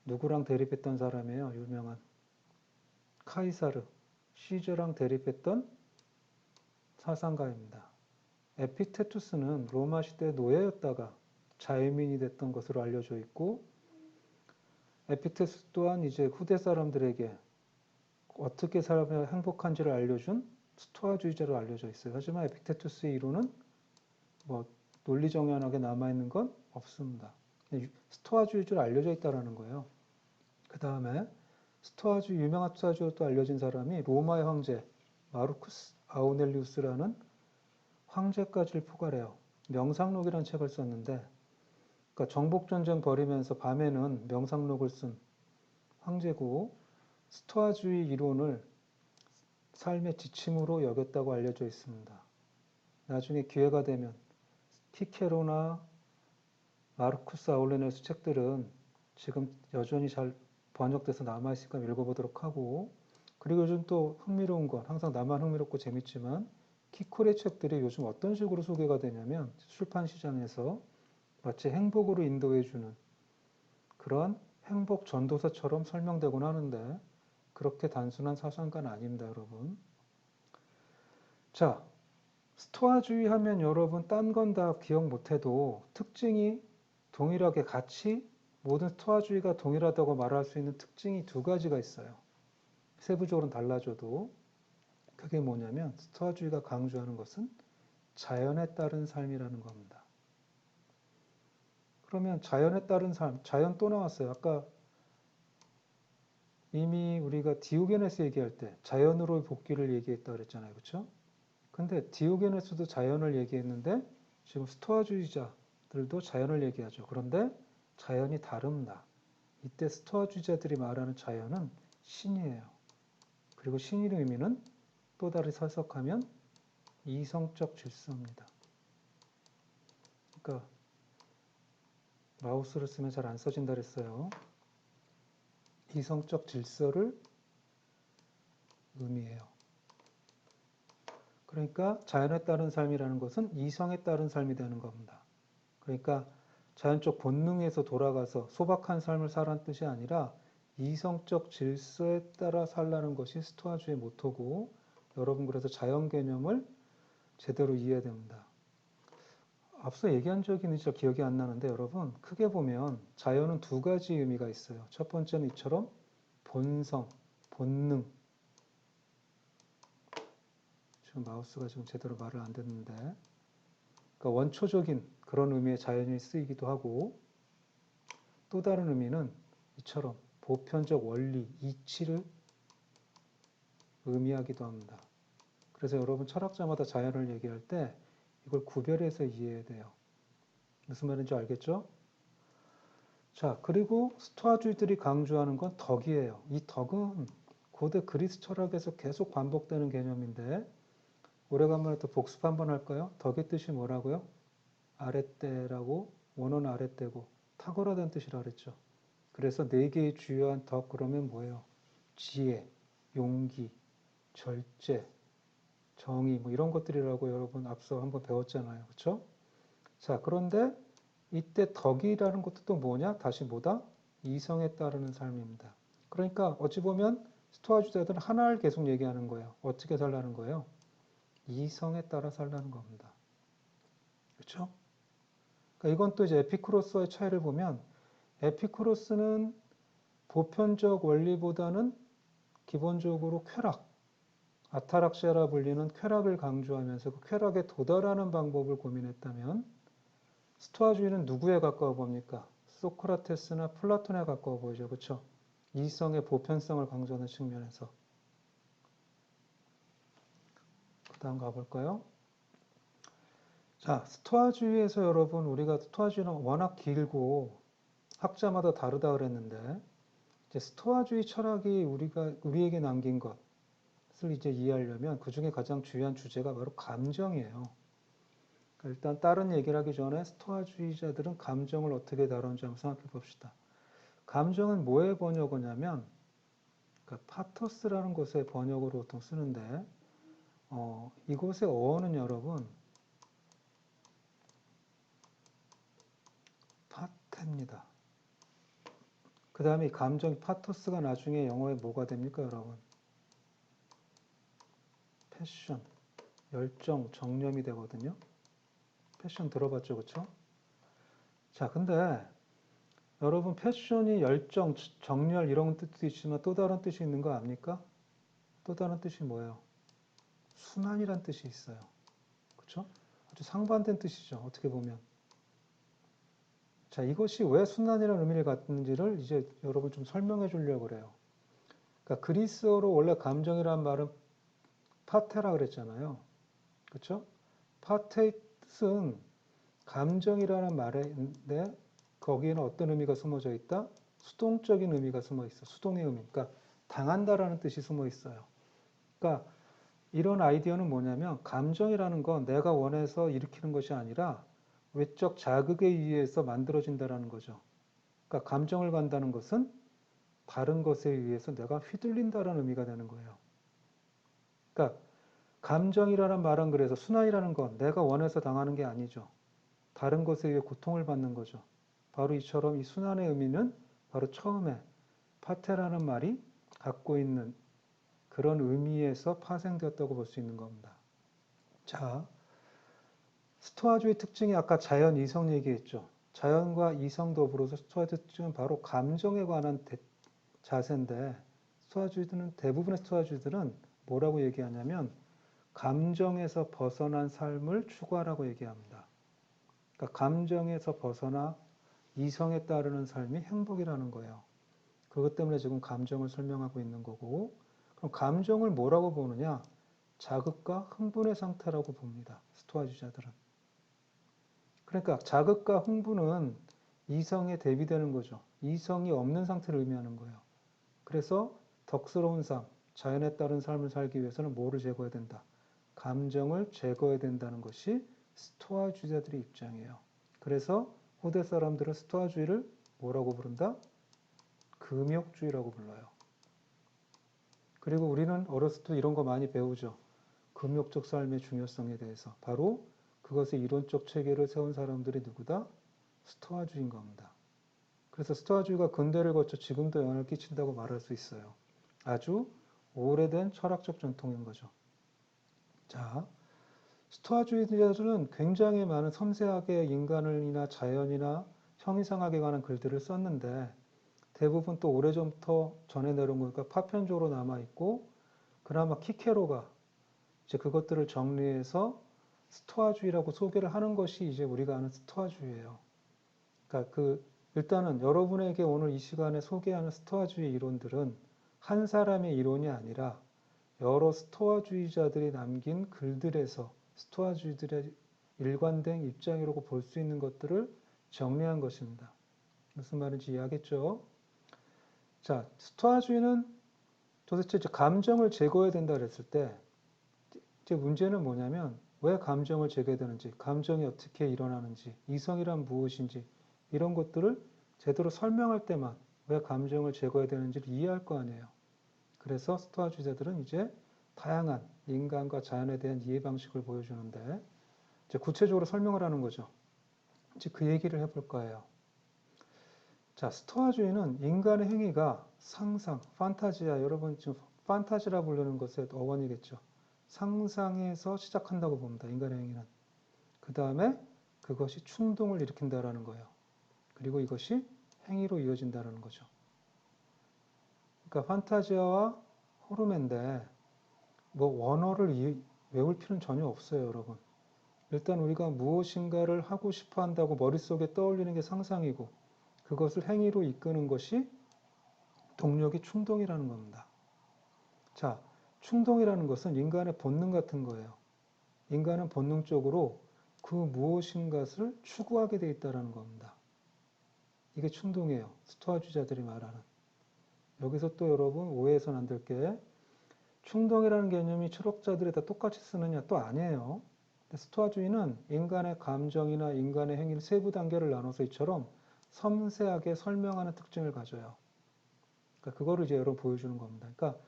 누구랑 대립했던 사람이에요? 유명한 카이사르, 시저랑 대립했던 사상가입니다. 에피테투스는 로마 시대 노예였다가 자유민이 됐던 것으로 알려져 있고 에피테투스 또한 이제 후대 사람들에게 어떻게 살면 행복한지를 알려준 스토아주의자로 알려져 있어요. 하지만 에피테투스의 이론은 뭐 논리정연하게 남아있는 건 없습니다. 스토아주의자로 알려져 있다는 거예요. 그 다음에 유명한 스토아주의로 또 알려진 사람이 로마의 황제 마르쿠스 아우넬리우스라는 황제까지를 포괄해요. 명상록이라는 책을 썼는데 그러니까 정복전쟁 벌이면서 밤에는 명상록을 쓴 황제고 스토아주의 이론을 삶의 지침으로 여겼다고 알려져 있습니다. 나중에 기회가 되면 키케로나 마르쿠스 아울레네스 책들은 지금 여전히 잘 번역돼서 남아있으니까 읽어보도록 하고 그리고 요즘 또 흥미로운 건 항상 나만 흥미롭고 재밌지만 키콜의 책들이 요즘 어떤 식으로 소개가 되냐면 출판 시장에서 마치 행복으로 인도해주는 그런 행복 전도서처럼 설명되곤 하는데 그렇게 단순한 사상가는 아닙니다, 여러분. 자, 스토아주의 하면 여러분 딴 건 다 기억 못해도 특징이 동일하게 같이 모든 스토아주의가 동일하다고 말할 수 있는 특징이 두 가지가 있어요. 세부적으로는 달라져도 그게 뭐냐면 스토아주의가 강조하는 것은 자연에 따른 삶이라는 겁니다. 그러면 자연에 따른 삶, 자연 또 나왔어요. 아까 이미 우리가 디오게네스 얘기할 때 자연으로의 복귀를 얘기했다 그랬잖아요. 그렇죠? 근데 디오게네스도 자연을 얘기했는데 지금 스토아주의자들도 자연을 얘기하죠. 그런데 자연이 다릅니다. 이때 스토아주의자들이 말하는 자연은 신이에요. 그리고 신의 의미는 또 다르게 해석하면 이성적 질서입니다. 그러니까 마우스를 쓰면 잘 안 써진다 그랬어요. 이성적 질서를 의미해요. 그러니까 자연에 따른 삶이라는 것은 이성에 따른 삶이 되는 겁니다. 그러니까 자연적 본능에서 돌아가서 소박한 삶을 살라는 뜻이 아니라 이성적 질서에 따라 살라는 것이 스토아주의 모토고, 여러분 그래서 자연 개념을 제대로 이해해야 됩니다. 앞서 얘기한 적이 있는지 기억이 안 나는데 여러분 크게 보면 자연은 두 가지 의미가 있어요. 첫 번째는 이처럼 본성, 본능. 지금 마우스가 지금 제대로 말을 안 듣는데, 그러니까 원초적인 그런 의미의 자연이 쓰이기도 하고, 또 다른 의미는 이처럼 보편적 원리, 이치를 의미하기도 합니다. 그래서 여러분 철학자마다 자연을 얘기할 때 이걸 구별해서 이해해야 돼요. 무슨 말인지 알겠죠? 자, 그리고 스토아주의들이 강조하는 건 덕이에요. 이 덕은 고대 그리스 철학에서 계속 반복되는 개념인데, 오래간만에 또 복습 한번 할까요? 덕의 뜻이 뭐라고요? 아랫대라고, 원어는 아랫대고 탁월하다는 뜻이라 그랬죠. 그래서 네 개의 주요한 덕 그러면 뭐예요? 지혜, 용기, 절제, 정의 뭐 이런 것들이라고 여러분 앞서 한번 배웠잖아요. 그렇죠? 자, 그런데 이때 덕이라는 것도 또 뭐냐? 다시 뭐다? 이성에 따르는 삶입니다. 그러니까 어찌 보면 스토아주자들은 하나를 계속 얘기하는 거예요. 어떻게 살라는 거예요? 이성에 따라 살라는 겁니다. 그렇죠? 그러니까 이건 또 이제 에피쿠로스와의 차이를 보면, 에피쿠로스는 보편적 원리보다는 기본적으로 쾌락, 아타락시아라 불리는 쾌락을 강조하면서 그 쾌락에 도달하는 방법을 고민했다면, 스토아주의는 누구에 가까워 봅니까? 소크라테스나 플라톤에 가까워 보이죠. 그렇죠? 이성의 보편성을 강조하는 측면에서. 그 다음 가볼까요? 자, 스토아주의에서 여러분, 우리가 스토아주의는 워낙 길고 학자마다 다르다 그랬는데, 이제 스토아주의 철학이 우리에게 남긴 것을 이제 이해하려면 그 중에 가장 중요한 주제가 바로 감정이에요. 일단 다른 얘기를 하기 전에 스토아주의자들은 감정을 어떻게 다루는지 한번 생각해 봅시다. 감정은 뭐의 번역어냐면, 그러니까 파토스라는 것의 번역으로 보통 쓰는데, 이곳의 어원은 여러분 파테입니다. 그 다음에 감정 파토스가 나중에 영어에 뭐가 됩니까, 여러분? 패션, 열정, 정념이 되거든요. 패션 들어봤죠, 그렇죠? 자, 근데 여러분 패션이 열정, 정열 이런 뜻도 있지만 또 다른 뜻이 있는 거 압니까? 또 다른 뜻이 뭐예요? 순환이란 뜻이 있어요. 그렇죠? 아주 상반된 뜻이죠. 어떻게 보면. 자, 이것이 왜 순환이라는 의미를 갖는지를 이제 여러분 좀 설명해 주려고 그래요. 그러니까 그리스어로 원래 감정이라는 말은 파테라 그랬잖아요. 그렇죠? 파테의 뜻은 감정이라는 말인데 거기에는 어떤 의미가 숨어져 있다? 수동적인 의미가 숨어 있어. 수동의 의미. 그러니까 당한다라는 뜻이 숨어 있어요. 그러니까 이런 아이디어는 뭐냐면 감정이라는 건 내가 원해서 일으키는 것이 아니라 외적 자극에 의해서 만들어진다라는 거죠. 그러니까 감정을 간다는 것은 다른 것에 의해서 내가 휘둘린다라는 의미가 되는 거예요. 그러니까 감정이라는 말은 그래서 순환이라는 건 내가 원해서 당하는 게 아니죠. 다른 것에 의해 고통을 받는 거죠. 바로 이처럼 이 순환의 의미는 바로 처음에 파테라는 말이 갖고 있는 그런 의미에서 파생되었다고 볼 수 있는 겁니다. 자, 스토아주의 특징이 아까 자연, 이성 얘기했죠. 자연과 이성 더불어서 스토아주의 특징은 바로 감정에 관한 자세인데, 대부분의 스토아주의들은 뭐라고 얘기하냐면 감정에서 벗어난 삶을 추구하라고 얘기합니다. 그러니까 감정에서 벗어나 이성에 따르는 삶이 행복이라는 거예요. 그것 때문에 지금 감정을 설명하고 있는 거고, 그럼 감정을 뭐라고 보느냐? 자극과 흥분의 상태라고 봅니다. 스토아주의자들은. 그러니까 자극과 흥분은 이성에 대비되는 거죠. 이성이 없는 상태를 의미하는 거예요. 그래서 덕스러운 삶, 자연에 따른 삶을 살기 위해서는 뭐를 제거해야 된다? 감정을 제거해야 된다는 것이 스토아주의자들의 입장이에요. 그래서 후대 사람들은 스토아주의를 뭐라고 부른다? 금욕주의라고 불러요. 그리고 우리는 어렸을 때 이런 거 많이 배우죠. 금욕적 삶의 중요성에 대해서. 바로 그것의 이론적 체계를 세운 사람들이 누구다? 스토아주의인 겁니다. 그래서 스토아주의가 근대를 거쳐 지금도 영향을 끼친다고 말할 수 있어요. 아주 오래된 철학적 전통인 거죠. 자, 스토아주의자들은 굉장히 많은 섬세하게 인간을이나 자연이나 형이상학에 관한 글들을 썼는데 대부분 또 오래전부터 전해 내려온 거니까 파편적으로 남아있고 그나마 키케로가 이제 그것들을 정리해서 스토아주의라고 소개를 하는 것이 이제 우리가 아는 스토아주의예요. 그러니까 일단은 여러분에게 오늘 이 시간에 소개하는 스토아주의 이론들은 한 사람의 이론이 아니라 여러 스토아주의자들이 남긴 글들에서 스토아주의들의 일관된 입장이라고 볼 수 있는 것들을 정리한 것입니다. 무슨 말인지 이해하겠죠? 자, 스토아주의는 도대체 감정을 제거해야 된다 그랬을 때 이제 문제는 뭐냐면 왜 감정을 제거해야 되는지, 감정이 어떻게 일어나는지, 이성이란 무엇인지 이런 것들을 제대로 설명할 때만 왜 감정을 제거해야 되는지를 이해할 거 아니에요. 그래서 스토아주의자들은 이제 다양한 인간과 자연에 대한 이해 방식을 보여주는데 이제 구체적으로 설명을 하는 거죠. 이제 그 얘기를 해볼 거예요. 자, 스토아주의는 인간의 행위가 상상, 판타지야. 여러분 지금 판타지라 부르는 것의 어원이겠죠. 상상에서 시작한다고 봅니다. 인간의 행위는. 그 다음에 그것이 충동을 일으킨다라는 거예요. 그리고 이것이 행위로 이어진다는 거죠. 그러니까 판타지아와 호르몬인데 뭐 원어를 외울 필요는 전혀 없어요, 여러분. 일단 우리가 무엇인가를 하고 싶어 한다고 머릿속에 떠올리는 게 상상이고 그것을 행위로 이끄는 것이 동력이 충동이라는 겁니다. 자, 충동이라는 것은 인간의 본능 같은 거예요. 인간은 본능적으로 그 무엇인가를 추구하게 돼 있다는 겁니다. 이게 충동이에요. 스토아주의자들이 말하는. 여기서 또 여러분 오해해서는 안 될 게 충동이라는 개념이 철학자들이 다 똑같이 쓰느냐 또 아니에요. 스토아주의는 인간의 감정이나 인간의 행위를 세부 단계를 나눠서 이처럼 섬세하게 설명하는 특징을 가져요. 그러니까 그거를 이제 여러분 보여주는 겁니다. 그러니까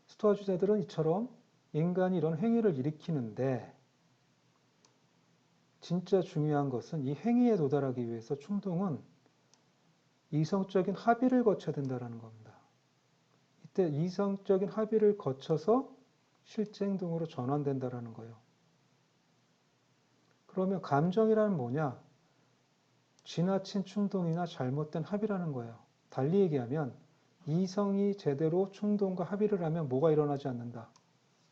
스토아주의자들은 이처럼 인간이 이런 행위를 일으키는데 진짜 중요한 것은 이 행위에 도달하기 위해서 충동은 이성적인 합의를 거쳐야 된다는 겁니다. 이때 이성적인 합의를 거쳐서 실제 행동으로 전환된다는 거예요. 그러면 감정이란 뭐냐? 지나친 충동이나 잘못된 합의라는 거예요. 달리 얘기하면 이성이 제대로 충동과 합의를 하면 뭐가 일어나지 않는다?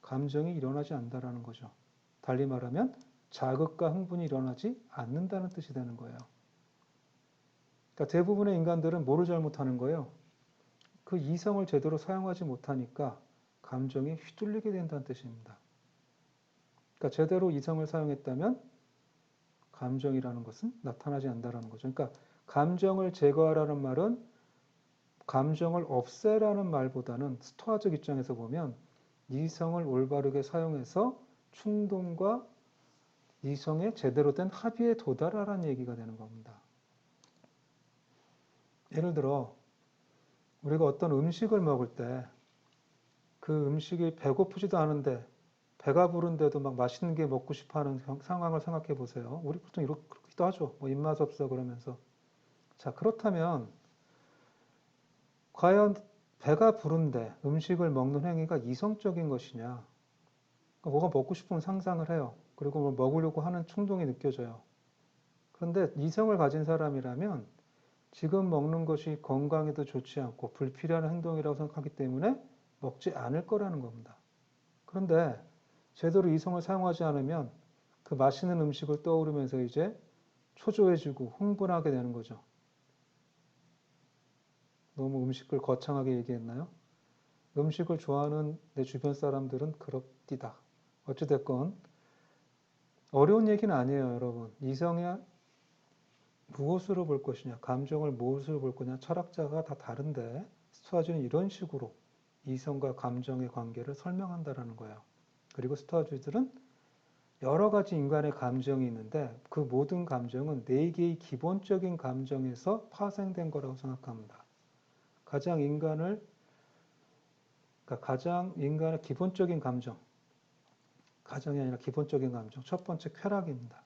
감정이 일어나지 않는다는 거죠. 달리 말하면 자극과 흥분이 일어나지 않는다는 뜻이 되는 거예요. 그러니까 대부분의 인간들은 뭐를 잘못하는 거예요? 그 이성을 제대로 사용하지 못하니까 감정이 휘둘리게 된다는 뜻입니다. 그러니까 제대로 이성을 사용했다면 감정이라는 것은 나타나지 않는다는 거죠. 그러니까 감정을 제거하라는 말은 감정을 없애라는 말보다는 스토아적 입장에서 보면 이성을 올바르게 사용해서 충동과 이성의 제대로 된 합의에 도달하라는 얘기가 되는 겁니다. 예를 들어 우리가 어떤 음식을 먹을 때 그 음식이 배고프지도 않은데 배가 부른데도 막 맛있는 게 먹고 싶어하는 상황을 생각해 보세요. 우리 보통 이렇기도 하죠. 뭐 입맛 없어 그러면서. 자, 그렇다면 과연 배가 부른데 음식을 먹는 행위가 이성적인 것이냐? 그러니까 뭐가 먹고 싶으면 상상을 해요. 그리고 뭘 먹으려고 하는 충동이 느껴져요. 그런데 이성을 가진 사람이라면 지금 먹는 것이 건강에도 좋지 않고 불필요한 행동이라고 생각하기 때문에 먹지 않을 거라는 겁니다. 그런데 제대로 이성을 사용하지 않으면 그 맛있는 음식을 떠오르면서 이제 초조해지고 흥분하게 되는 거죠. 너무 음식을 거창하게 얘기했나요? 음식을 좋아하는 내 주변 사람들은 그렇디다. 어찌됐건 어려운 얘기는 아니에요, 여러분. 이성의 무엇으로 볼 것이냐, 감정을 무엇으로 볼 거냐, 철학자가 다 다른데 스토아주는 이런 식으로 이성과 감정의 관계를 설명한다라는 거예요. 그리고 스토아주의들은 여러 가지 인간의 감정이 있는데 그 모든 감정은 네 개의 기본적인 감정에서 파생된 거라고 생각합니다. 가장 인간의 기본적인 감정, 가정이 아니라 기본적인 감정. 첫 번째 쾌락입니다.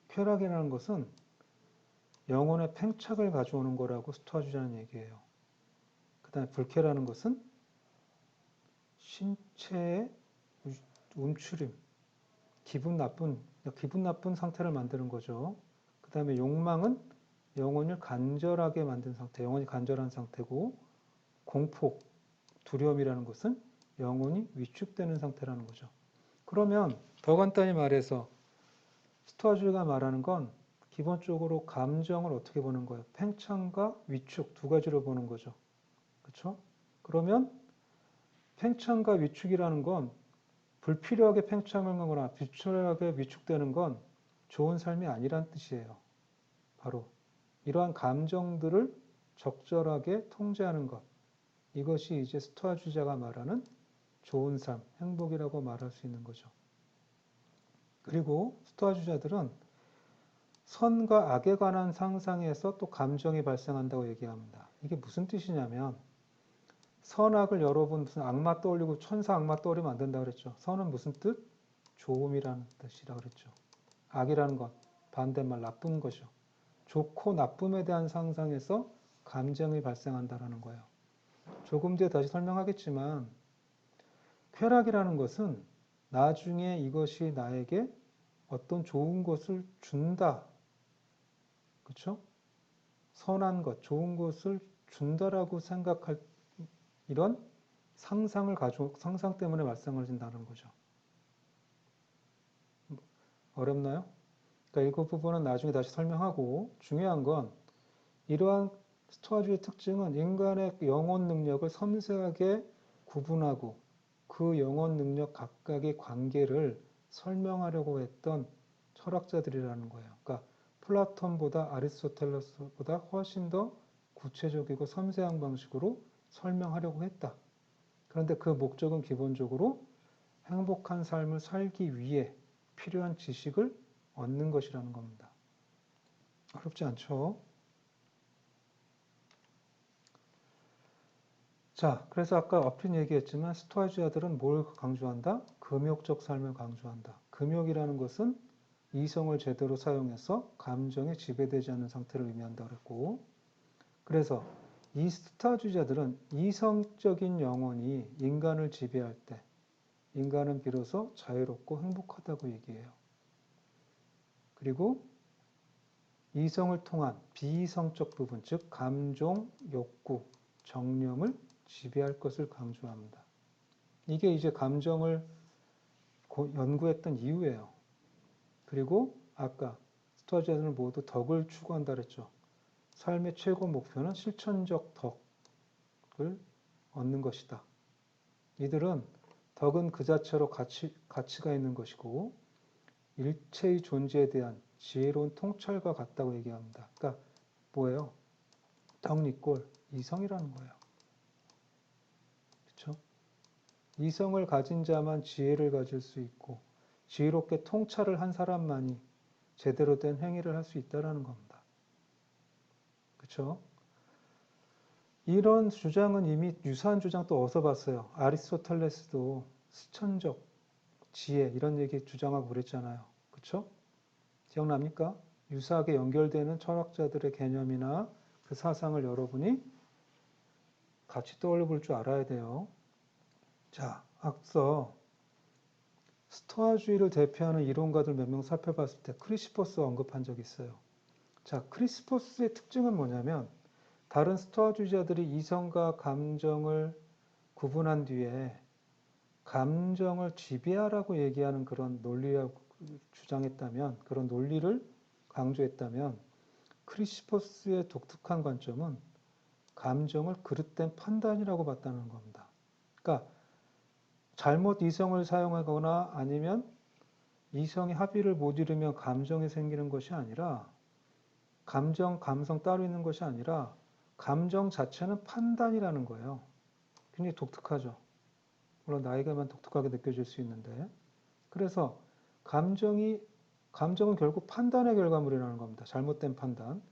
쾌락이라는 것은 영혼의 팽착을 가져오는 거라고 스토아주의자는 얘기해요. 그 다음에 불쾌라는 것은 신체의 움츠림, 기분 나쁜 상태를 만드는 거죠. 그 다음에 욕망은 영혼을 간절하게 만든 상태, 영혼이 간절한 상태고, 공포, 두려움이라는 것은 영혼이 위축되는 상태라는 거죠. 그러면 더 간단히 말해서 스토아주의가 말하는 건 기본적으로 감정을 어떻게 보는 거예요? 팽창과 위축 두 가지로 보는 거죠. 그렇죠? 그러면 팽창과 위축이라는 건 불필요하게 팽창을 하거나 불필요하게 위축되는 건 좋은 삶이 아니란 뜻이에요. 바로 이러한 감정들을 적절하게 통제하는 것. 이것이 이제 스토아주의자가 말하는 좋은 삶, 행복이라고 말할 수 있는 거죠. 그리고 스토아주의자들은 선과 악에 관한 상상에서 또 감정이 발생한다고 얘기합니다. 이게 무슨 뜻이냐면 선악을 여러분 무슨 악마 떠올리고 천사 악마 떠올리면 안 된다고 그랬죠. 선은 무슨 뜻? 좋음이라는 뜻이라고 그랬죠. 악이라는 것, 반대말 나쁜 것이죠. 좋고 나쁨에 대한 상상에서 감정이 발생한다는 거예요. 조금 뒤에 다시 설명하겠지만 쾌락이라는 것은 나중에 이것이 나에게 어떤 좋은 것을 준다. 그렇죠? 선한 것, 좋은 것을 준다라고 생각할 이런 상상 때문에 발생해진다는 거죠. 어렵나요? 그러니까 이 부분은 나중에 다시 설명하고 중요한 건 이러한 스토아주의 특징은 인간의 영혼 능력을 섬세하게 구분하고 그 영혼 능력 각각의 관계를 설명하려고 했던 철학자들이라는 거예요. 그러니까 플라톤보다 아리스토텔레스보다 훨씬 더 구체적이고 섬세한 방식으로 설명하려고 했다. 그런데 그 목적은 기본적으로 행복한 삶을 살기 위해 필요한 지식을 얻는 것이라는 겁니다. 어렵지 않죠? 자, 그래서 아까 앞에 얘기했지만 스토아주의자들은 뭘 강조한다? 금욕적 삶을 강조한다. 금욕이라는 것은 이성을 제대로 사용해서 감정에 지배되지 않는 상태를 의미한다고 그랬고, 그래서 이 스토아주의자들은 이성적인 영혼이 인간을 지배할 때 인간은 비로소 자유롭고 행복하다고 얘기해요. 그리고 이성을 통한 비이성적 부분, 즉 감정, 욕구, 정념을 지배할 것을 강조합니다. 이게 이제 감정을 연구했던 이유예요. 그리고 아까 스토아주의자들은 모두 덕을 추구한다 그랬죠. 삶의 최고 목표는 실천적 덕을 얻는 것이다. 이들은 덕은 그 자체로 가치가 있는 것이고 일체의 존재에 대한 지혜로운 통찰과 같다고 얘기합니다. 그러니까 뭐예요? 덕 이꼴 이성이라는 거예요. 그렇죠? 이성을 가진 자만 지혜를 가질 수 있고 지혜롭게 통찰을 한 사람만이 제대로 된 행위를 할 수 있다는 겁니다. 그렇죠? 이런 주장은 이미 유사한 주장 또 어디서 봤어요? 아리스토텔레스도 스천적 지혜 이런 얘기 주장하고 그랬잖아요. 그렇죠? 기억납니까? 유사하게 연결되는 철학자들의 개념이나 그 사상을 여러분이 같이 떠올려 볼 줄 알아야 돼요. 자, 앞서 스토아주의를 대표하는 이론가들 몇 명 살펴봤을 때 크리시포스 언급한 적이 있어요. 자, 크리시포스의 특징은 뭐냐면 다른 스토아주의자들이 이성과 감정을 구분한 뒤에 감정을 지배하라고 얘기하는 그런 논리라고 주장했다면, 그런 논리를 강조했다면 크리시포스의 독특한 관점은 감정을 그릇된 판단이라고 봤다는 겁니다. 그러니까 잘못 이성을 사용하거나 아니면 이성이 합의를 못 이루면 감정이 생기는 것이 아니라 감성 따로 있는 것이 아니라 감정 자체는 판단이라는 거예요. 굉장히 독특하죠. 물론 나에게만 독특하게 느껴질 수 있는데. 그래서 감정은 결국 판단의 결과물이라는 겁니다. 잘못된 판단.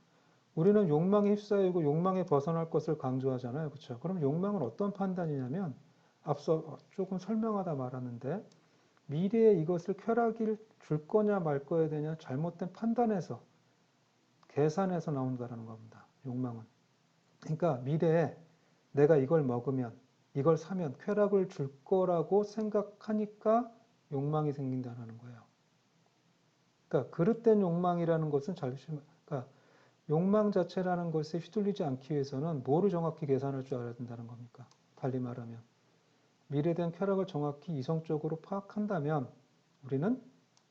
우리는 욕망에 휩싸이고 욕망에 벗어날 것을 강조하잖아요. 그렇죠? 그럼 욕망은 어떤 판단이냐면 앞서 조금 설명하다 말았는데 미래에 이것을 쾌락을 줄 거냐 말 거에 대한 잘못된 판단에서 계산해서 나온다는 겁니다. 욕망은. 그러니까 미래에 내가 이걸 먹으면 이걸 사면 쾌락을 줄 거라고 생각하니까 욕망이 생긴다는 거예요. 그러니까 그릇된 욕망이라는 것은 그러니까 욕망 자체라는 것에 휘둘리지 않기 위해서는 뭐를 정확히 계산할 줄 알아야 된다는 겁니까? 달리 말하면 미래에 대한 쾌락을 정확히 이성적으로 파악한다면 우리는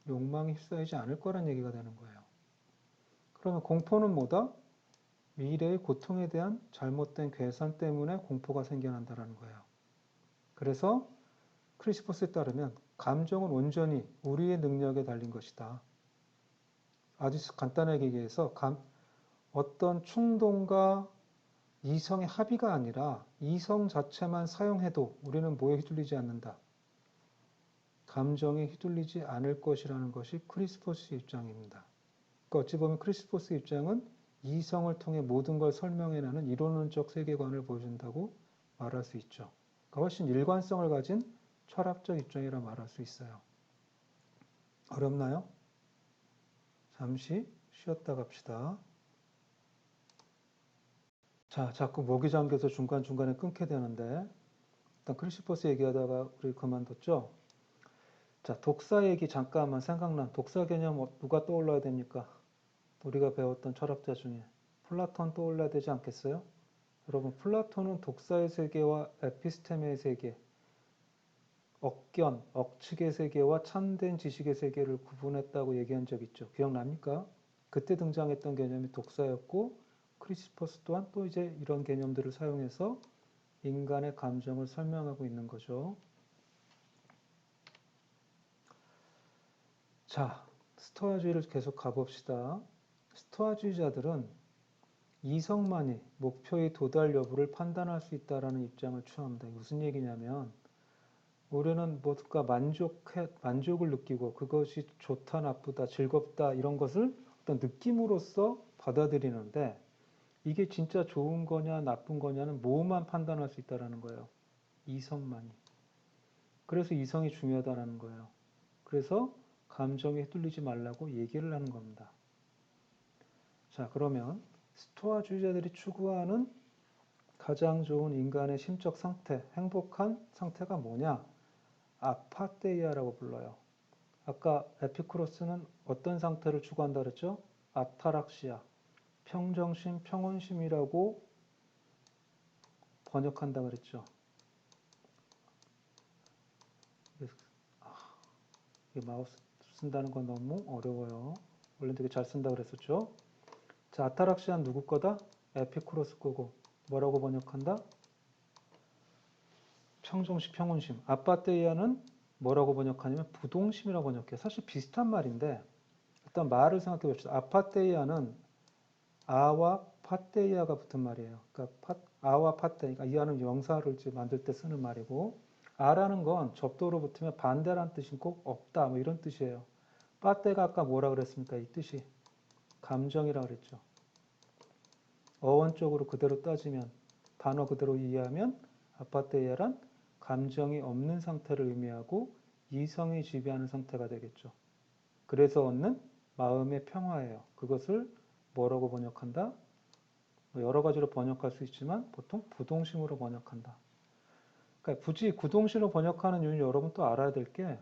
욕망에 휩싸이지 않을 거란 얘기가 되는 거예요. 그러면 공포는 뭐다? 미래의 고통에 대한 잘못된 계산 때문에 공포가 생겨난다는 거예요. 그래서 크리스퍼스에 따르면 감정은 온전히 우리의 능력에 달린 것이다. 아주 간단하게 얘기해서 어떤 충동과 이성의 합의가 아니라 이성 자체만 사용해도 우리는 뭐에 휘둘리지 않는다. 감정에 휘둘리지 않을 것이라는 것이 크리스포스의 입장입니다. 그러니까 어찌 보면 크리스포스의 입장은 이성을 통해 모든 걸 설명해내는 이론론적 세계관을 보여준다고 말할 수 있죠. 그러니까 훨씬 일관성을 가진 철학적 입장이라 말할 수 있어요. 어렵나요? 잠시 쉬었다 갑시다. 자, 자꾸 목이 잠겨서 중간중간에 끊게 되는데 일단 크리스포스 얘기하다가 우리 그만뒀죠? 자, 독사 얘기 잠깐만 생각난 독사 개념 누가 떠올라야 됩니까? 우리가 배웠던 철학자 중에 플라톤 떠올라야 되지 않겠어요? 여러분, 플라톤은 독사의 세계와 에피스테메의 세계, 억측의 세계와 참된 지식의 세계를 구분했다고 얘기한 적 있죠. 기억납니까? 그때 등장했던 개념이 독사였고 크리스퍼스 또한 또 이제 이런 개념들을 사용해서 인간의 감정을 설명하고 있는 거죠. 자, 스토아주의를 계속 가봅시다. 스토아주의자들은 이성만이 목표의 도달 여부를 판단할 수 있다는 입장을 취합니다. 무슨 얘기냐면 우리는 뭔가 만족을 느끼고 그것이 좋다, 나쁘다, 즐겁다 이런 것을 어떤 느낌으로써 받아들이는데 이게 진짜 좋은 거냐 나쁜 거냐는 뭐만 판단할 수 있다는 거예요. 이성만이. 그래서 이성이 중요하다는 거예요. 그래서 감정에 휘둘리지 말라고 얘기를 하는 겁니다. 자, 그러면 스토아주의자들이 추구하는 가장 좋은 인간의 심적 상태, 행복한 상태가 뭐냐? 아파테이아라고 불러요. 아까 에피쿠로스는 어떤 상태를 추구한다 그랬죠? 아타락시아, 평정심, 평온심이라고 번역한다 그랬죠. 마우스 쓴다는 건 너무 어려워요. 원래 되게 잘 쓴다 그랬었죠. 자, 아타락시아는 누구 거다? 에피쿠로스 거고. 뭐라고 번역한다? 평정심, 평온심. 아파테이아는 뭐라고 번역하냐면 부동심이라고 번역해요. 사실 비슷한 말인데 일단 말을 생각해 봅시다. 아파테이아는 아와 파테이아가 붙은 말이에요. 그러니까 아와 파테, 그러니까 이 아는 명사를 만들 때 쓰는 말이고 아라는 건 접도로 붙으면 반대란 뜻이고 없다 뭐 이런 뜻이에요. 파테가 아까 뭐라 그랬습니까? 이 뜻이 감정이라 그랬죠. 어원적으로 그대로 따지면 단어 그대로 이해하면 아파테이아란 감정이 없는 상태를 의미하고 이성이 지배하는 상태가 되겠죠. 그래서 얻는 마음의 평화예요. 그것을 뭐라고 번역한다? 여러 가지로 번역할 수 있지만 보통 부동심으로 번역한다. 그러니까 굳이 구동심으로 번역하는 이유는 여러분 또 알아야 될 게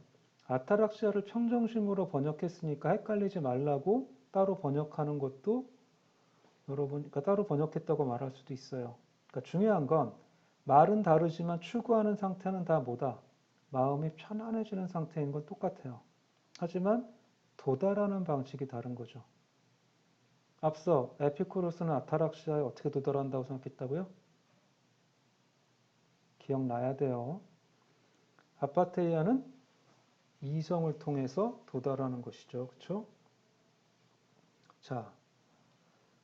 아타락시아를 평정심으로 번역했으니까 헷갈리지 말라고 따로 번역하는 것도 여러분, 그러니까 따로 번역했다고 말할 수도 있어요. 그러니까 중요한 건 말은 다르지만 추구하는 상태는 다 뭐다? 마음이 편안해지는 상태인 건 똑같아요. 하지만 도달하는 방식이 다른 거죠. 앞서 에피쿠로스는 아타락시아에 어떻게 도달한다고 생각했다고요? 기억나야 돼요. 아파테이아는 이성을 통해서 도달하는 것이죠. 그렇죠? 자,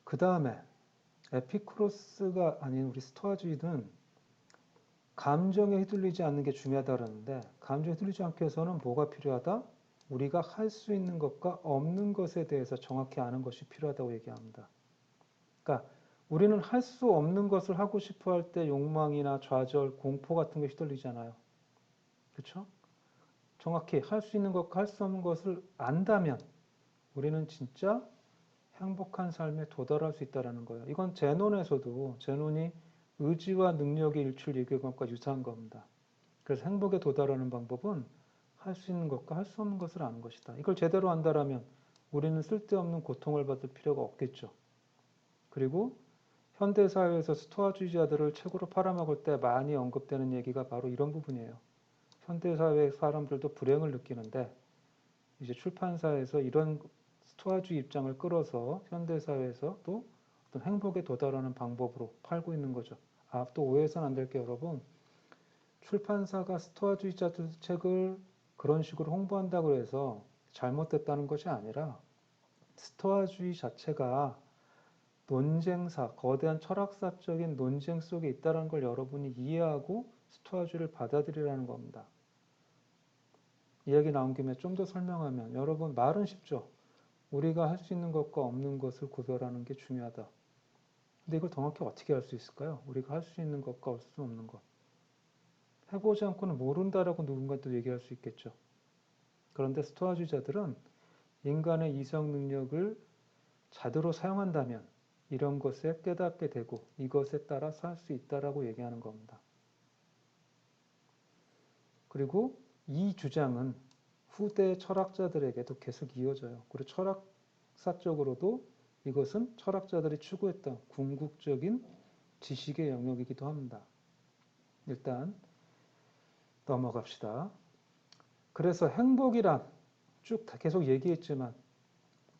그 다음에 에피쿠로스가 아닌 우리 스토아주의는 감정에 휘둘리지 않는 게 중요하다 그러는데 감정에 휘둘리지 않기 위해서는 뭐가 필요하다? 우리가 할 수 있는 것과 없는 것에 대해서 정확히 아는 것이 필요하다고 얘기합니다. 그러니까 우리는 할 수 없는 것을 하고 싶어 할 때 욕망이나 좌절, 공포 같은 게 휘둘리잖아요. 그렇죠? 정확히 할 수 있는 것과 할 수 없는 것을 안다면 우리는 진짜 행복한 삶에 도달할 수 있다는 거예요. 이건 제논에서도 제논이 의지와 능력의 일치를 얘기한 것과 유사한 겁니다. 그래서 행복에 도달하는 방법은 할 수 있는 것과 할 수 없는 것을 아는 것이다. 이걸 제대로 안다라면 우리는 쓸데없는 고통을 받을 필요가 없겠죠. 그리고 현대사회에서 스토아주의자들을 책으로 팔아먹을 때 많이 언급되는 얘기가 바로 이런 부분이에요. 현대사회 사람들도 불행을 느끼는데 이제 출판사에서 이런 스토아주의 입장을 끌어서 현대사회에서 또 어떤 행복에 도달하는 방법으로 팔고 있는 거죠. 또 오해해서는 안 될 게 여러분, 출판사가 스토아주의자들 책을 그런 식으로 홍보한다고 해서 잘못됐다는 것이 아니라 스토아주의 자체가 논쟁사, 거대한 철학사적인 논쟁 속에 있다는 걸 여러분이 이해하고 스토아주의를 받아들이라는 겁니다. 이야기 나온 김에 좀 더 설명하면 여러분 말은 쉽죠. 우리가 할 수 있는 것과 없는 것을 구별하는 게 중요하다. 근데 이걸 정확히 어떻게 할 수 있을까요? 우리가 할 수 있는 것과 할 수 없는 것. 해보지 않고는 모른다라고 누군가도 얘기할 수 있겠죠. 그런데 스토아주의자들은 인간의 이성 능력을 제대로 사용한다면 이런 것에 깨닫게 되고 이것에 따라서 할 수 있다라고 얘기하는 겁니다. 그리고 이 주장은 후대 철학자들에게도 계속 이어져요. 그리고 철학사적으로도 이것은 철학자들이 추구했던 궁극적인 지식의 영역이기도 합니다. 일단 넘어갑시다. 그래서 행복이란 쭉 계속 얘기했지만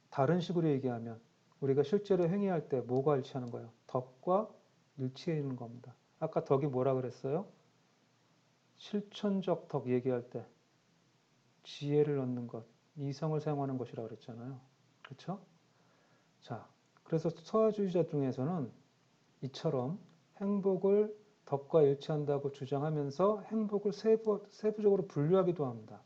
다른 식으로 얘기하면 우리가 실제로 행위할 때 뭐가 일치하는 거예요? 덕과 일치해 있는 겁니다. 아까 덕이 뭐라 그랬어요? 실천적 덕 얘기할 때 지혜를 얻는 것, 이성을 사용하는 것이라고 그랬잖아요. 그렇죠? 자, 그래서 서화주의자 중에서는 이처럼 행복을 덕과 일치한다고 주장하면서 행복을 세부적으로 분류하기도 합니다.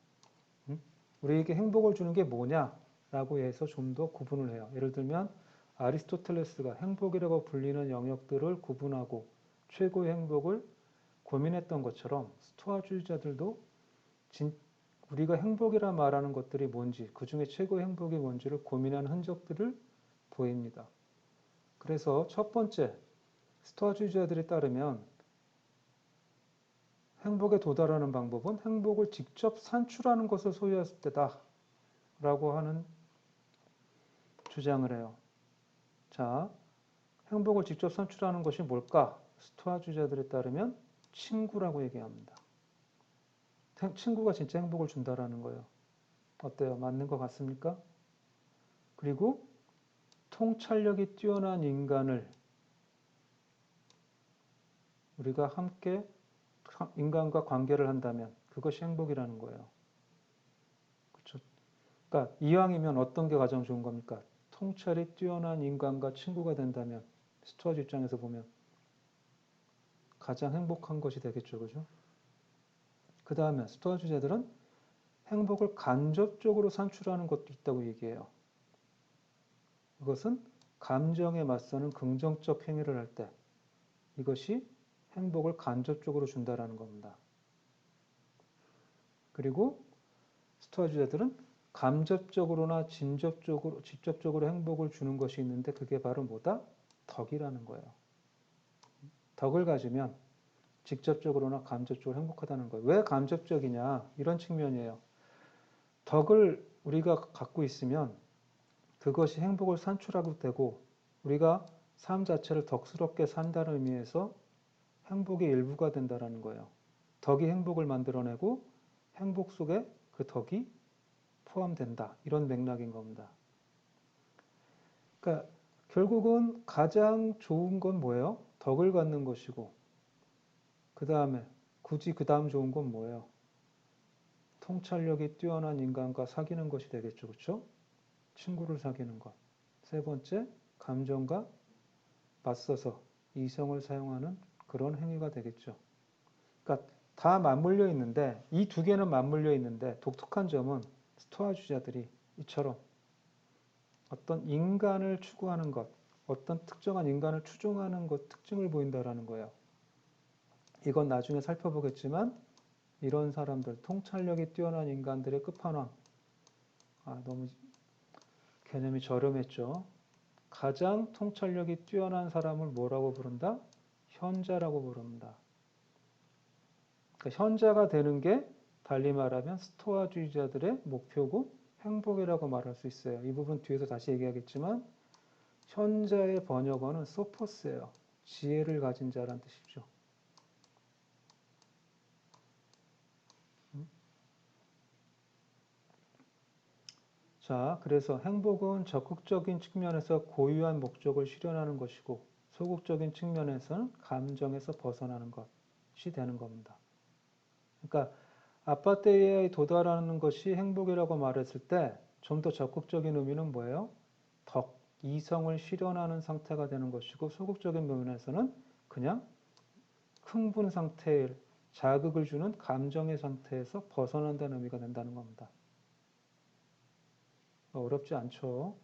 우리에게 행복을 주는 게 뭐냐라고 해서 좀 더 구분을 해요. 예를 들면 아리스토텔레스가 행복이라고 불리는 영역들을 구분하고 최고의 행복을 고민했던 것처럼 스토아주의자들도 우리가 행복이라 말하는 것들이 뭔지, 그 중에 최고의 행복이 뭔지를 고민하는 흔적들을 보입니다. 그래서 첫 번째, 스토아주의자들에 따르면 행복에 도달하는 방법은 행복을 직접 산출하는 것을 소유했을 때다 라고 하는 주장을 해요. 자, 행복을 직접 산출하는 것이 뭘까? 스토아주의자들에 따르면 친구라고 얘기합니다. 친구가 진짜 행복을 준다라는 거예요. 어때요? 맞는 것 같습니까? 그리고 통찰력이 뛰어난 인간을 우리가 함께 인간과 관계를 한다면 그것이 행복이라는 거예요. 그렇죠? 그러니까 이왕이면 어떤 게 가장 좋은 겁니까? 통찰이 뛰어난 인간과 친구가 된다면 스토아주 입장에서 보면 가장 행복한 것이 되겠죠. 그죠? 그 다음에 스토아주자들은 행복을 간접적으로 산출하는 것도 있다고 얘기해요. 그것은 감정에 맞서는 긍정적 행위를 할 때 이것이 행복을 간접적으로 준다라는 겁니다. 그리고 스토아주자들은 간접적으로나 직접적으로 행복을 주는 것이 있는데 그게 바로 뭐다? 덕이라는 거예요. 덕을 가지면 직접적으로나 간접적으로 행복하다는 거예요. 왜 간접적이냐? 이런 측면이에요. 덕을 우리가 갖고 있으면 그것이 행복을 산출하고 되고 우리가 삶 자체를 덕스럽게 산다는 의미에서 행복의 일부가 된다는 거예요. 덕이 행복을 만들어내고 행복 속에 그 덕이 포함된다. 이런 맥락인 겁니다. 그러니까 결국은 가장 좋은 건 뭐예요? 덕을 갖는 것이고 그 다음에 굳이 그 다음 좋은 건 뭐예요? 통찰력이 뛰어난 인간과 사귀는 것이 되겠죠. 그렇죠? 친구를 사귀는 것. 세 번째, 감정과 맞서서 이성을 사용하는 그런 행위가 되겠죠. 그러니까 다 맞물려 있는데 이 두 개는 맞물려 있는데 독특한 점은 스토아주의자들이 이처럼 어떤 인간을 추구하는 것, 어떤 특정한 인간을 추종하는 것 특징을 보인다라는 거예요. 이건 나중에 살펴보겠지만 이런 사람들, 통찰력이 뛰어난 인간들의 끝판왕. 너무 개념이 저렴했죠. 가장 통찰력이 뛰어난 사람을 뭐라고 부른다? 현자라고 부릅니다. 그러니까 현자가 되는 게 달리 말하면 스토아주의자들의 목표고 행복이라고 말할 수 있어요. 이 부분 뒤에서 다시 얘기하겠지만 현자의 번역어는 소포스예요. 지혜를 가진 자란 뜻이죠. 자, 그래서 행복은 적극적인 측면에서 고유한 목적을 실현하는 것이고 소극적인 측면에서는 감정에서 벗어나는 것이 되는 겁니다. 그러니까 아파트에 도달하는 것이 행복이라고 말했을 때 좀 더 적극적인 의미는 뭐예요? 덕, 이성을 실현하는 상태가 되는 것이고 소극적인 부분에서는 그냥 흥분 상태에 자극을 주는 감정의 상태에서 벗어난다는 의미가 된다는 겁니다. 어렵지 않죠?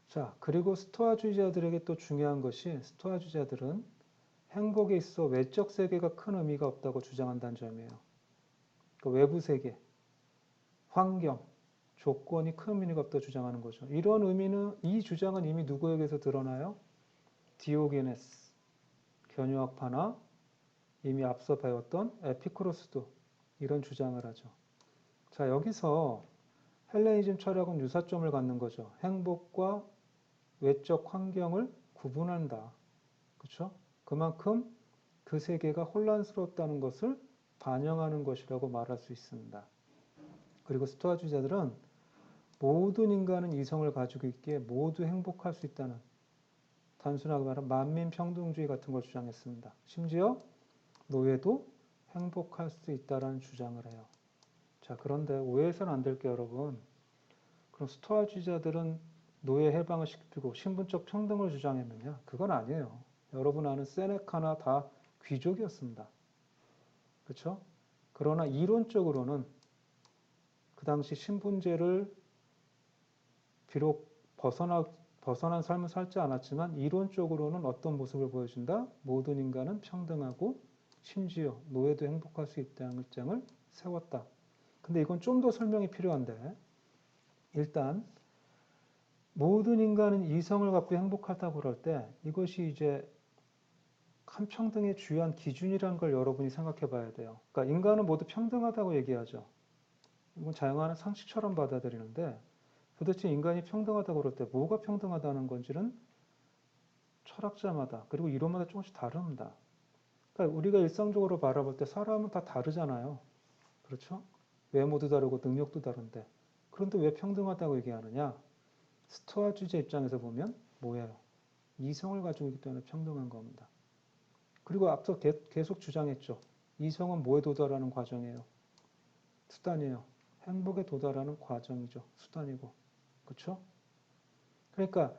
자, 그리고 스토아주의자들에게 또 중요한 것이 스토아주의자들은 행복에 있어 외적 세계가 큰 의미가 없다고 주장한다는 점이에요. 그 외부 세계, 환경, 조건이 큰 의미가 없다고 주장하는 거죠. 이런 의미는, 이 주장은 이미 누구에게서 드러나요? 디오게네스, 견유학파나 이미 앞서 배웠던 에피쿠로스도 이런 주장을 하죠. 자, 여기서 헬레니즘 철학은 유사점을 갖는 거죠. 행복과 외적 환경을 구분한다. 그렇죠? 그만큼 그 세계가 혼란스럽다는 것을 반영하는 것이라고 말할 수 있습니다. 그리고 스토아주의자들은 모든 인간은 이성을 가지고 있기에 모두 행복할 수 있다는 단순하게 말하면 만민평등주의 같은 걸 주장했습니다. 심지어 노예도 행복할 수 있다는 주장을 해요. 자, 그런데 오해해서는 안 될 게 여러분. 그럼 스토아주의자들은 노예 해방을 시키고 신분적 평등을 주장했느냐? 그건 아니에요. 여러분 아는 세네카나 다 귀족이었습니다. 그렇죠? 그러나 이론적으로는 그 당시 신분제를 비록 벗어난 삶을 살지 않았지만 이론적으로는 어떤 모습을 보여준다? 모든 인간은 평등하고 심지어 노예도 행복할 수 있다는 입장을 세웠다. 근데 이건 좀 더 설명이 필요한데 일단 모든 인간은 이성을 갖고 행복하다고 그럴 때 이것이 이제 한평등의 주요한 기준이라는 걸 여러분이 생각해 봐야 돼요. 그러니까 인간은 모두 평등하다고 얘기하죠. 이건 자영하는 상식처럼 받아들이는데 도대체 인간이 평등하다고 그럴 때 뭐가 평등하다는 건지는 철학자마다 그리고 이론마다 조금씩 다릅니다. 그러니까 우리가 일상적으로 바라볼 때 사람은 다 다르잖아요. 그렇죠? 외모도 다르고 능력도 다른데 그런데 왜 평등하다고 얘기하느냐? 스토아주의자 입장에서 보면 뭐예요? 이성을 가지고 있기 때문에 평등한 겁니다. 그리고 앞서 계속 주장했죠. 이성은 뭐에 도달하는 과정이에요? 수단이에요. 행복에 도달하는 과정이죠. 수단이고. 그렇죠? 그러니까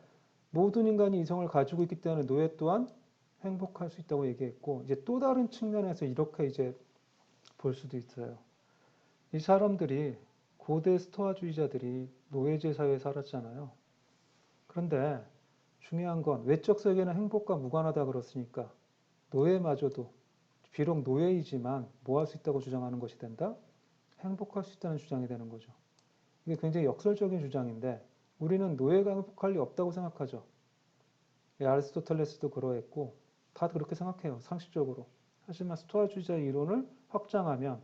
모든 인간이 이성을 가지고 있기 때문에 노예 또한 행복할 수 있다고 얘기했고 이제 또 다른 측면에서 이렇게 이제 볼 수도 있어요. 이 사람들이 고대 스토아주의자들이 노예제 사회에 살았잖아요. 그런데 중요한 건 외적 세계는 행복과 무관하다 그렇으니까 노예마저도 비록 노예이지만 뭐 할 수 있다고 주장하는 것이 된다? 행복할 수 있다는 주장이 되는 거죠. 이게 굉장히 역설적인 주장인데 우리는 노예가 행복할 리 없다고 생각하죠. 아리스토텔레스도 그러했고 다 그렇게 생각해요. 상식적으로. 하지만 스토아주의자의 이론을 확장하면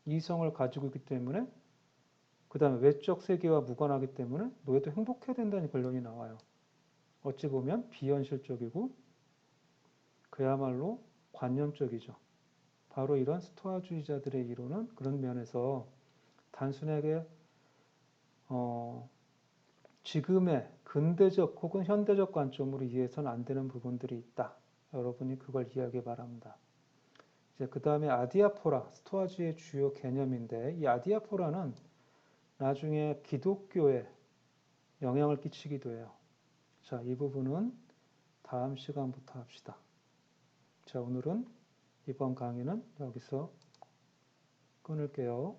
이성을 가지고 있기 때문에 그 다음에 외적 세계와 무관하기 때문에 노예도 행복해야 된다는 결론이 나와요. 어찌 보면 비현실적이고 그야말로 관념적이죠. 바로 이런 스토아주의자들의 이론은 그런 면에서 단순하게 지금의 근대적 혹은 현대적 관점으로 이해해서는 안 되는 부분들이 있다. 여러분이 그걸 이해하기 바랍니다. 이제 그 다음에 아디아포라, 스토아주의의 주요 개념인데 이 아디아포라는 나중에 기독교에 영향을 끼치기도 해요. 자, 이 부분은 다음 시간부터 합시다. 자, 오늘은 이번 강의는 여기서 끊을게요.